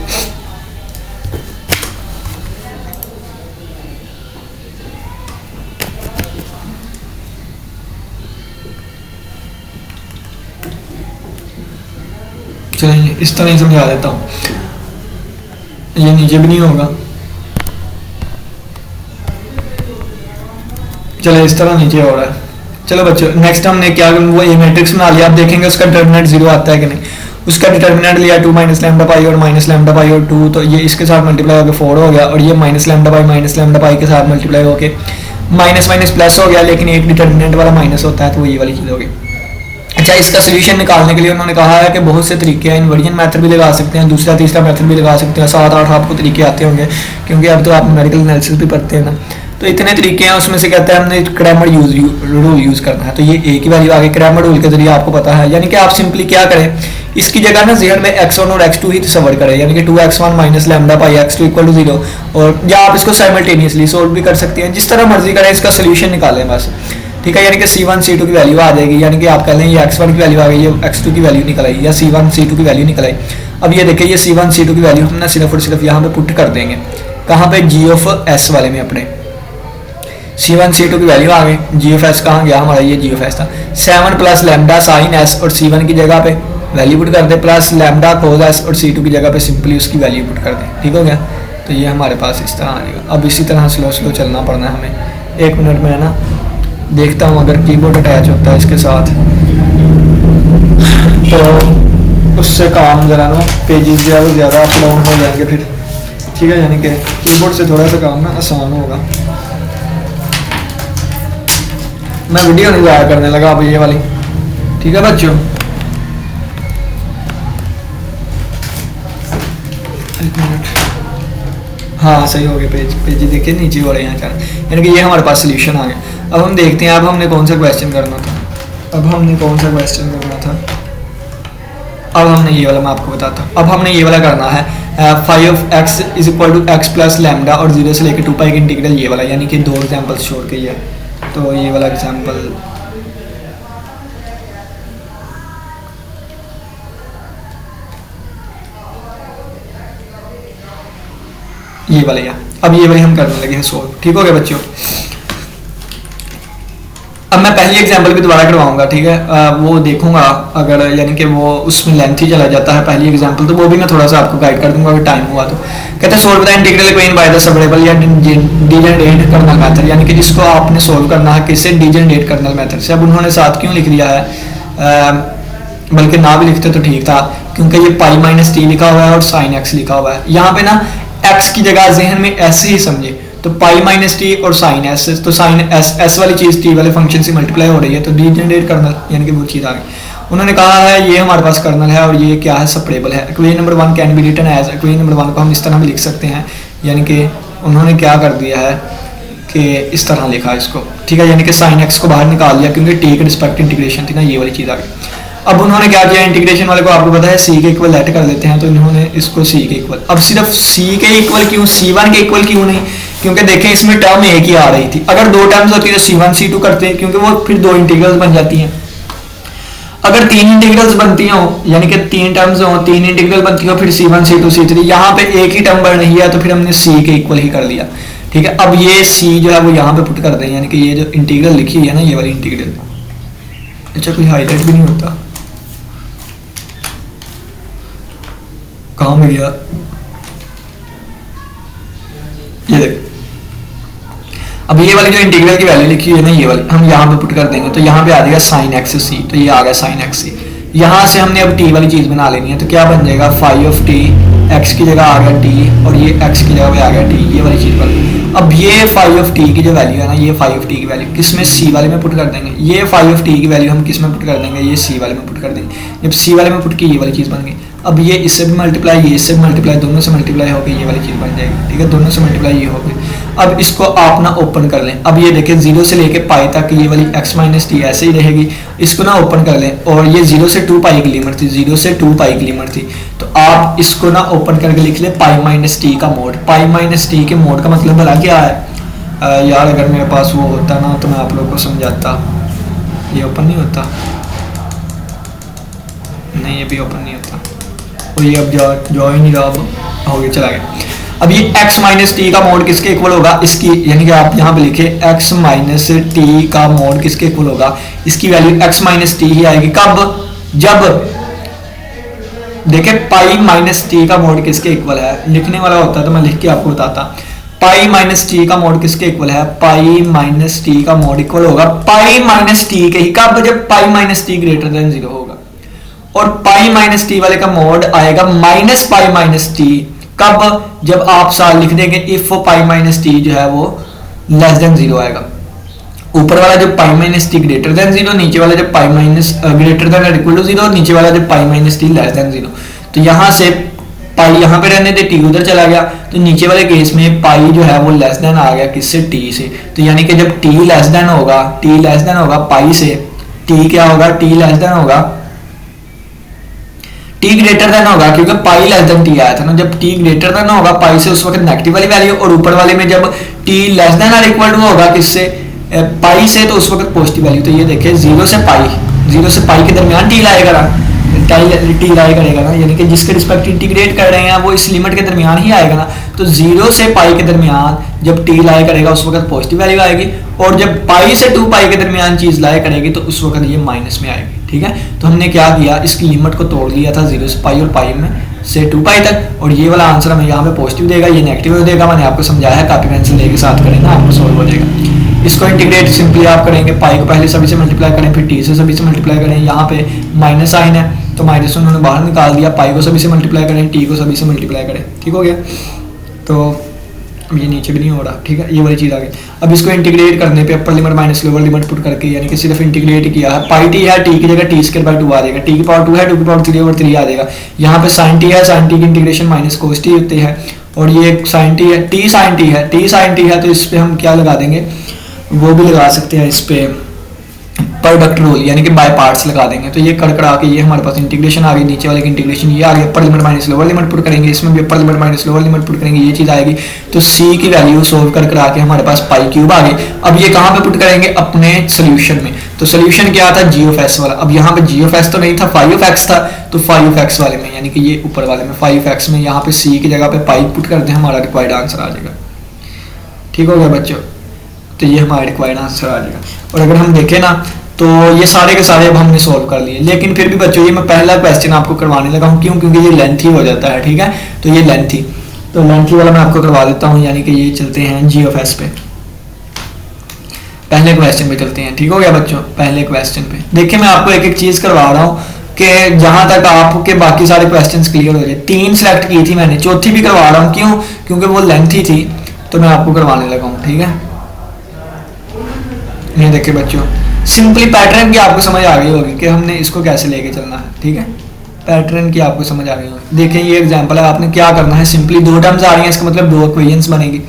चलिए इस तरह ही समझा देता हूँ, ये नीचे भी नहीं होगा, चलो इस तरह नीचे हो रहा है। चलो बच्चों नेक्स्ट हमने क्या, वो ए मैट्रिक्स बना लिया। आप देखेंगे उसका डिटर्मिनेंट 0 आता है कि नहीं, उसका डिटर्मिनेंट लिया 2 माइनस लैम्डा पाई और माइनस लैम्डा पाई और 2, तो ये इसके साथ मल्टीप्लाई होकर 4 हो गया, और ये माइनस लैम्डा पाई के साथ मल्टीप्लाई होकर माइनस माइनस प्लस हो गया, लेकिन एक डिटर्मिनेंट वाला माइनस होता है, तो वो ये वाली चीज़ होगी। अच्छा, इसका सोल्यूशन निकालने के लिए उन्होंने कहा है कि बहुत से तरीके हैं, इन्वर्जन मेथड भी लगा सकते हैं, दूसरा तीसरा मेथड भी लगा सकते हैं, 7-8 आपको तरीके आते होंगे, क्योंकि अब तो आप न्यूमेरिकल एनालिसिस भी पढ़ते हैं ना। तो इतने तरीके हैं, उसमें से कहते हैं हमने क्रैमर रूल यूज़ करना है, तो ये ए की वैल्यू आगे क्रैमर रूल के जरिए आपको पता है। यानी कि आप सिंपली क्या करें, इसकी जगह ना ज़हन में x1 और x2 ही तस्वर करें, यानी कि 2x1 minus lambda pi x2 equal to 0, और या आप इसको साइमल्टेनियसली सोल्व भी कर सकते हैं, जिस तरह मर्जी करें, इसका सोल्यूशन निकालें बस, ठीक है। यानी कि C1 C2 की वैल्यू आ जाएगी, यानी कि आप कह लें ये x1 की वैल्यू आ गई, ये x2 की वैल्यू निकल आई, या C1 C2 की वैल्यू निकल आई। अब ये देखिए ये C1 C2 की वैल्यू हम ना सिर्फ और सिर्फ यहाँ पे पुट कर देंगे, कहाँ पे, g ऑफ s वाले में अपने, C1 C2 की वैल्यू आ गई, जी ऑफ एस कहाँ गया हमारा, ये जी ऑफ एस था। 7 प्लस लैम्डा साइन एस और C1 की जगह पे वैल्यू पुट कर दे, प्लस लैम्डा कोस एस और C2 की जगह पे सिंपली उसकी वैल्यू पुट कर दे। ठीक हो गया, तो ये हमारे पास इस तरह आ जाएगा। अब इसी तरह स्लो स्लो चलना पड़ना है हमें। 1 मिनट में है ना, देखता हूँ अगर कीबोर्ड अटैच होता है इसके साथ तो उससे काम ज़रा ना पेजेस जो है वो ज़्यादा अप डाउन हो जाएंगे फिर। ठीक है, यानी कि कीबोर्ड से थोड़ा सा काम ना आसान होगा। मैं वीडियो नहीं ज़ाया करने लगा अब ये वाली। ठीक है बच्चों, एक मिनट, हाँ सही हो गया। पेज देखिए नीचे हो रहे हैं यहाँ, यानी कि ये हमारे पास सोल्यूशन आ गया। अब हम देखते हैं अब हमने कौन सा क्वेश्चन करना था। अब हमने ये वाला मैं आपको बताता हूँ। अब हमने ये वाला करना है 5x is equal to x plus lambda और 0 से लेकर 2 पाई का इंटीग्रल, ये वाला, यानी कि 2 एग्जाम्पल्स छोड़ के ही है। तो ये वाला एग्जाम्पल ये वाला या अब ये वाली हम करने लगे हैं सोल्व। ठीक हो गया बच्चों। अब मैं पहली एग्जांपल भी दोबारा करवाऊंगा। ठीक है, वो देखूंगा अगर यानी कि वो उसमें लेंथ ही चला जाता है पहली एग्जांपल, तो वो भी मैं थोड़ा सा आपको गाइड कर दूंगा अगर टाइम हुआ तो। कहते हैं solve the integral equation by the separable या डिजनरेट कर्नल मेथड, यानी कि जिसको आपने सोल्व करना है किससे, डिजनरेट कर्नल मेथड से। अब उन्होंने साथ क्यों लिख दिया है, बल्कि ना भी लिखते तो ठीक था, क्योंकि ये पाई माइनस टी लिखा हुआ है और साइन एक्स लिखा हुआ है। यहाँ पे ना एक्स की जगह जहन में ऐसे ही समझे, तो पाई माइनस टी और साइन एस, तो साइन एस वाली चीज टी वाले फंक्शन से मल्टीप्लाई हो रही है, तो डिजनरेट कर्नल यानी कि वो चीज आ गई। उन्होंने कहा है ये हमारे पास कर्नल है और ये क्या है, सेपरेबल है। Equation number 1 can be written as, equation number 1 को हम इस तरह भी लिख सकते हैं, यानी कि उन्होंने क्या कर दिया है कि इस तरह लिखा इसको। ठीक है, यानी कि साइन एक्स को बाहर निकाल दिया क्योंकि टी के रिस्पेक्ट इंटीग्रेशन थी ना, ये वाली चीज आ गई। अब उन्होंने क्या किया, इंटीग्रेशन वाले को आपको पता है सी के इक्वल लेट कर लेते हैं, तो इन्होंने इसको सी के इक्वल। अब सिर्फ सी के इक्वल क्यों, C1 के इक्वल क्यों नहीं, क्योंकि देखें इसमें टर्म एक ही आ रही थी। अगर 2 टर्म्स होती है तो C1 C2 करते हैं, क्योंकि वो फिर 2 इंटीग्रल्स बन जाती हैं। अगर 3 इंटीग्रल्स बनती हो, यानी कि 3 टर्म्स हो, 3 इंटीग्रल बनती हो, फिर C1 C2 C3, यहाँ पे एक ही टर्म बढ़ रही है तो फिर हमने C के इक्वल ही कर लिया। ठीक है, अब ये C जो है वो यहाँ पे पुट कर दें, यानी कि ये जो इंटीग्रल लिखी है ना, ये वाली इंटीग्रल, अच्छा कोई हाईलाइट भी नहीं होता, कहाँ में गया, ये देख। अब ये वाली जो इंटीग्रल की वैल्यू लिखी है ना, ये वाली हम यहाँ पे पुट कर देंगे, तो यहाँ पे आ जाएगा साइन एक्स सी, तो ये आ गया साइन एक्स सी। यहाँ से हमने अब टी वाली चीज बना लेनी है, तो क्या बन जाएगा, फाई ऑफ टी, एक्स की जगह आ गया टी और ये एक्स की जगह पे आ गया टी, ये वाली चीज बन गई। अब ये फाई ऑफ टी की जो वैल्यू है ना, ये फाई ऑफ टी की वैल्यू किस में, सी वाले में पुट कर देंगे। ये फाई ऑफ टी की वैल्यू हम किस में पुट कर देंगे, ये सी वाले में पुट कर देंगे। जब सी वाले में पुट की ये वाली चीज बन गई। अब ये इससे भी मल्टीप्लाई, ये इससे भी मल्टीप्लाई, दोनों से मल्टीप्लाई हो गई, ये वाली चीज बन जाएगी। ठीक है, दोनों से मल्टीप्लाई ये हो गई। अब इसको आप ना ओपन कर लें। अब ये देखें 0 से लेके पाई तक ये वाली x माइनस टी ऐसे ही रहेगी, इसको ना ओपन कर लें। और ये 0 से 2 पाई की लिमिट थी, 0 से 2 पाई की लिमिट थी, तो आप इसको ना ओपन करके लिख लें पाई माइनस टी का मोड। पाई माइनस टी के मोड का मतलब भला क्या है, यार अगर मेरे पास वो होता ना तो मैं आप लोग को समझाता। ये ओपन नहीं होता, नहीं ये भी ओपन नहीं होता, और ये अब जो ही नहीं रहा, हो गया, चला गया। अब ये x माइनस टी का मोड किसके इक्वल होगा, इसकी, यानी कि आप यहाँ पे लिखे x माइनस टी का मोड किसके इक्वल होगा, इसकी वैल्यू x माइनस टी ही आएगी। कब, जब देखे पाई माइनस टी का मोड किसके इक्वल है, लिखने वाला होता तो मैं लिख के आपको बताता। पाई माइनस टी का मोड किसके इक्वल है, पाई माइनस टी का मोड इक्वल होगा पाई माइनस टी के ही। कब, जब pi minus T greater than 0 होगा। और पाई माइनस टी वाले का मोड आएगा माइनस पाई माइनस टी। कब, जब आप साल लिख देंगे इफ पाई माइनस टी जो है वो लेस देन 0 आएगा। ऊपर वाला जब pi minus T greater than 0, नीचे वाला जब पाई माइनस ग्रेटर देन और इक्वल टू 0, नीचे वाला जब pi minus T less than 0। तो यहाँ से पाई यहाँ पे रहने दे, टी उधर चला गया, तो नीचे वाले केस में पाई जो है वो लेस देन आ गया किससे, टी से। तो यानी कि जब टी लेस देन होगा, टी लेस देन होगा पाई से, टी क्या होगा, टी लेस देन होगा, टी ग्रेटर देन होगा, क्योंकि पाई लेस देन टी आया था ना। जब टी ग्रेटर देन होगा पाई से उस वक्त नेगेटिव वाली वैल्यू, और ऊपर वाले में जब टी लेस देन और इक्वल टू होगा किससे, पाई से, तो उस वक्त पॉजिटिव वैल्यू। तो ये देखिए 0 से पाई के दरमियान टी लाएगा ना, टी लाई करेगा ना, यानी कि जिसके रिस्पेक्ट इंटीग्रेट कर रहे हैं वो इस लिमिट के दरमियान ही आएगा ना। तो 0 से पाई के दरमियान जब टी लाई करेगा उस वक्त पॉजिटिव वैल्यू आएगी, और जब पाई से 2 पाई के दरमियान चीज लाई करेगी तो उस वक्त ये माइनस में आएगी। ठीक है, तो हमने क्या किया, इसकी लिमिट को तोड़ लिया था 0 से पाई और पाई में से 2 पाई तक, और ये वाला आंसर हमें यहाँ पे पॉजिटिव देगा, ये नेगेटिव देगा। मैंने आपको समझाया है, कॉपी पेंसिल लेके साथ करें ना, आपको सॉल्व हो जाएगा। इसको इंटीग्रेट सिंपली आप करेंगे, पाई को पहले सभी से मल्टीप्लाई करें, फिर टी से सभी से मल्टीप्लाई करें। यहाँ पे माइनस साइन है तो माइनस उन्होंने बाहर निकाल दिया, पाई को सभी से मल्टीप्लाई करें, टी को सभी से मल्टीप्लाई करें। ठीक हो गया, तो अब ये नीचे भी नहीं हो रहा। ठीक है, ये वाली चीज़ आ गई। अब इसको इंटीग्रेट करने पे upper limit minus lower limit put करके, यानी कि सिर्फ इंटीग्रेट किया है, पाई टी है, टी की जगह टी स्क्वायर बाय 2 आ जाएगा, टी की पावर 2 है, 2 की पावर 3 ओवर 3 आ जाएगा। यहाँ पे साइन टी है, साइन टी की इंटीग्रेशन माइनस कोस टी होती है, और ये साइन टी है, टी साइन टी है, टी साइन टी है, तो इस पर हम क्या लगा देंगे, वो भी लगा सकते हैं इस पे प्रोडक्ट रूल, यानी कि बाय पार्ट्स लगा देंगे। तो ये कड़कड़ा के ये हमारे पास इंटीग्रेशन आ गई, नीचे वाले की इंटीग्रेशन ये आ गई, upper limit minus lower limit put करेंगे, इसमें भी upper limit minus lower limit put करेंगे, ये चीज़ आएगी। तो सी की वैल्यू सोल्व करा के हमारे पास पाई क्यूब आ गई। अब ये कहाँ पे पुट करेंगे, अपने सोल्यूशन में। तो सोल्यूशन क्या था, जी ऑफ एस वाला। अब यहाँ पे जी ऑफ एस तो नहीं था, फाइव ऑफ एक्स था, तो फाइव ऑफ एक्स वाले में, यानी कि ये ऊपर वाले में फाइव एक्स में, यहाँ पे सी की जगह पे पाई पुट कर दें, हमारा रिक्वायर्ड आंसर आ जाएगा। ठीक हो गया बच्चों, तो ये हमारा रिक्वायर्ड आंसर आ जाएगा। और अगर हम देखें ना तो ये सारे के सारे अब हमने सॉल्व कर लिए, लेकिन फिर भी बच्चों ये मैं पहला क्वेश्चन आपको करवाने लगा हूँ, क्यों, क्योंकि ये लेंथी हो जाता है। ठीक है, तो ये लेंथी, तो लेंथी वाला मैं आपको करवा देता हूँ, यानी कि ये चलते हैं जी ऑफ एस पे, पहले क्वेश्चन पे चलते हैं। ठीक हो गया बच्चों, पहले क्वेश्चन पे देखिए, मैं आपको एक एक चीज करवा रहा हूँ कि जहां तक आपके बाकी सारे क्वेश्चंस क्लियर हो जाए। 3 सेलेक्ट की थी मैंने, चौथी भी करवा रहा हूँ, क्यों, क्योंकि वो लेंथी थी, तो मैं आपको करवाने लगा हूँ। ठीक है, ये देखिए बच्चों, सिंपली पैटर्न की आपको समझ आ गई होगी कि हमने इसको कैसे लेके चलना है। ठीक है, पैटर्न की आपको समझ आ गई होगी। देखिए ये एग्जांपल है, आपने क्या करना है, सिंपली 2 टर्म्स आ रही हैं, इसका मतलब 2 इक्वेशंस बनेगी।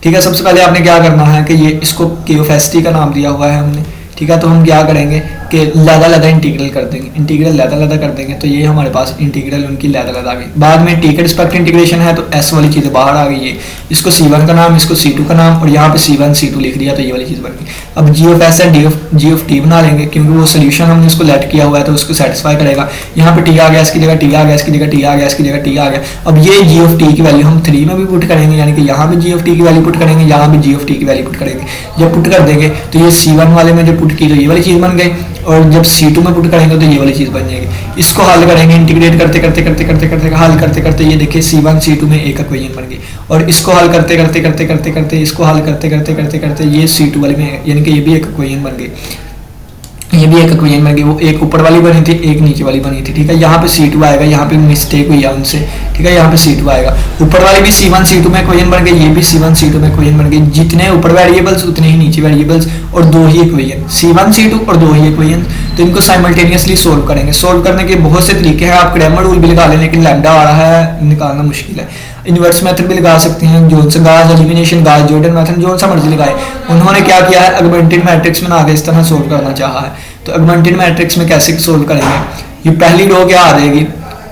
ठीक है, सबसे पहले आपने क्या करना है कि ये इसको के ऑफ एस टी का नाम दिया हुआ है हमने। ठीक है, तो हम क्या करेंगे कि लदा इंटीग्रल कर देंगे, इंटीग्रल लदा कर देंगे, तो ये हमारे पास इंटीग्रल उनकी लदा आ गई। बाद में टी के रिस्पेक्ट इंटीग्रेशन है, तो एस वाली चीज़ें बाहर आ गई है, इसको C1 का नाम, इसको C2 का नाम, और यहाँ पे C1 C2 लिख दिया, तो ये वाली चीज़ बन गई। अब जी ऑफ एस है, जी ऑफ टी बना लेंगे, क्योंकि वो सोल्यूशन हमने उसको लेट किया हुआ है, तो उसको सेटिस्फाई करेगा। यहाँ पे टी आ गया, इसकी जगह टी आ गया, इसकी जगह टी आ गया, इसकी जगह टी आ गया। अब ये जी ऑफ टी की वैल्यू हम 3 में भी पुट करेंगे, यानी कि यहाँ पे जी ऑफ टी की वैल्यू पुट करेंगे, यहाँ पे जी ऑफ टी की वैल्यू पुट करेंगे। जब पुट कर देंगे तो ये C1 वाले में जो पुट की, तो ये वाली चीज़ बन गई, और जब C2 में पुट करेंगे तो ये वाली चीज़ बन जाएगी। इसको हल करेंगे, इंटीग्रेट करते करते करते करते करते हल करते करते ये देखिए C1 C2 में एक इक्वेशन बन गई, और इसको हल करते करते करते करते करते इसको हल करते करते करते करते ये C2 वाले में, यानी कि ये भी एक इक्वेशन बन गई, ये भी एक इक्वेशन बन गई। वो एक ऊपर वाली बनी थी, एक नीचे वाली बनी थी। ठीक है, यहाँ पे C2 आएगा, यहाँ पे मिस्टेक हुई है उनसे। ठीक है, यहाँ पे C2 आएगा, ऊपर वाली भी C1 C2 में इक्वेशन बन गई, ये भी C1 C2 में इक्वेशन बन गई। जितने ऊपर वेरिएबल्स उतने ही नीचे वेरिएबल्स, और 2 ही इक्वेशन, C1 C2 और 2 ही इक्वेशन। तो इनको साइमल्टेनियसली सोल्व करेंगे। सोल्व करने के बहुत से तरीके हैं, आप क्रैमर रूल भी लगा लें, लेकिन लैम्डा आ रहा है, निकालना मुश्किल है। इन्वर्स मेथड भी लगा सकते हैं, जॉनसन गाज एलिमिनेशन गाज जॉर्डन मेथड, जो सा मर्जी लगाए। उन्होंने क्या किया है, ऑगमेंटेड मैट्रिक्स में आगे इस तरह सोल्व करना चाहा है। तो ऑगमेंटेड मैट्रिक्स में कैसे सोल्व करेंगे, ये पहली रो क्या आ जाएगी,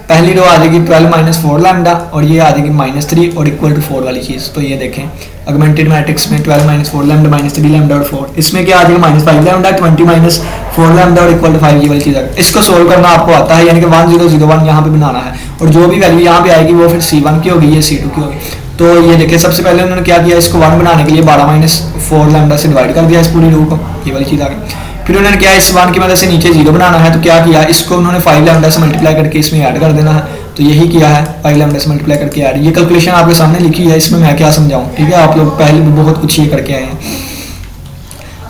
पहली रो आ जाएगी 12 माइनस 4 लैम्डा, और ये आ जाएगी -3 और इक्वल टू 4 वाली चीज़। तो ये देखें ऑगमेंटेड मैट्रिक्स में 12 माइनस 4 लैम्डा -3 लैम्डा और 4, इसमें क्या आ जाएगा -5 लैम्डा, 20 माइनस 4 लैम्डा और इक्वल टू 5, ये वाली चीज़ है। इसको सोल्व करना आपको आता है, यानी कि 1001 यहाँ पे बनाना है, और जो भी वैल्यू यहाँ पे आएगी वो फिर C1 की होगी, ये C2 की होगी। तो ये देखिए सबसे पहले उन्होंने क्या किया, इसको 1 बनाने के लिए 12 माइनस 4 लैम्डा से डिवाइड कर दिया इस पूरी रो को, ये वाली चीज़ आ गई। फिर उन्होंने क्या, इस 1 की मदद से नीचे 0 बनाना है, तो क्या किया, इसको उन्होंने 5 लैम्डा से मल्टीप्लाई करके इसमें ऐड कर देना है। तो यही किया है, 5 लैम्डा से मल्टीप्लाई करके ऐड। ये कैलकुलेशन आपके सामने लिखी है, इसमें मैं क्या समझाऊं। ठीक है, आप लोग पहले भी बहुत कुछ ये करके आए हैं।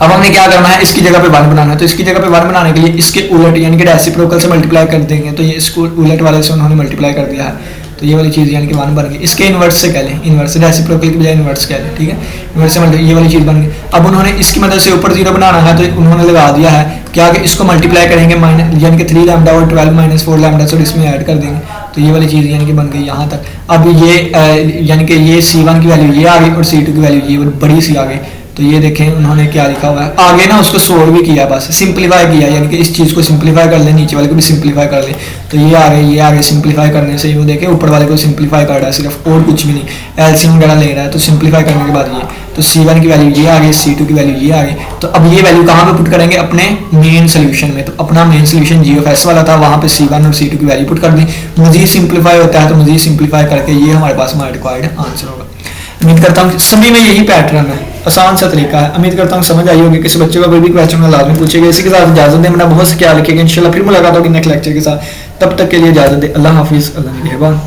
अब हमने क्या करना है, इसकी जगह पे 1 बनाना है। तो इसकी जगह पे 1 बनाने के लिए इसके उलट, यानी कि रेसिप्रोकल से मल्टीप्लाई कर देंगे। तो ये इसको उलट वाले से उन्होंने मल्टीप्लाई कर दिया है, तो ये वाली चीज़ यानी कि 1 बन गई। इसके इन्वर्स से कह लें, इन्वर्स रेसिप्रोकल की बजाय इन्वर्स कह लें। ठीक है, इन्वर्स से ये वाली चीज़ बन गई। अब उन्होंने इसकी मदद से ऊपर 0 बनाना है, तो उन्होंने लगा दिया है क्या कि इसको मल्टीप्लाई करेंगे माइनस, यानी कि 3 लैम्डा और 12 माइनस 4 लैम्डा से, और इसमें ऐड कर देंगे। तो ये वाली चीज़ यानी कि बन गई यहाँ तक। अब ये यानी कि ये C1 की वैल्यू ये आ गई, और C2 की वैल्यू ये बड़ी सी आ गई। तो ये देखें उन्होंने क्या लिखा हुआ है आगे ना, उसको सोल्व भी किया, बस सिंप्लीफाई किया, यानी कि इस चीज़ को सिंप्लीफाई कर ले, नीचे वाले को भी सिंप्लीफाई कर ले, तो ये आ गए सिंप्लीफाई करने से यूँ देखें ऊपर वाले को सिंप्लीफाई कर रहा है सिर्फ, और कुछ भी नहीं, एलसीएम वगैरह ले रहा है। तो सिंप्लीफाई करने के बाद ये, तो C1 की वैल्यू ये आ गई, C2 की वैल्यू ये आ गई। तो अब ये वैल्यू कहाँ पे पुट करेंगे, अपने मेन सोल्यूशन में। तो अपना मेन सोल्यूशन g(s) वाला था, वहाँ पे C1 और C2 की वैल्यू पुट कर दी। मजीद सिंप्लीफाई होता है तो मजीद सिंप्लीफाई करके ये हमारे पास हमारा रिक्वायर्ड आंसर होगा। उम्मीद करता हूँ सभी में यही पैटर्न है, आसान सा तरीका है। उम्मीद करता हूँ समझ आई होगी। किसी बच्चे का कोई भी क्वेश्चन में लाजमी पूछेगा। इसी के साथ इजाजत दें, मेरा बहुत ख्याल रखिएगा। इंशाल्लाह फिर मुलाकात होगी नेक्स्ट लेक्चर के साथ। तब तक के लिए इजाजत दें। अल्लाह हाफिज़, अल्लाह निगहबान।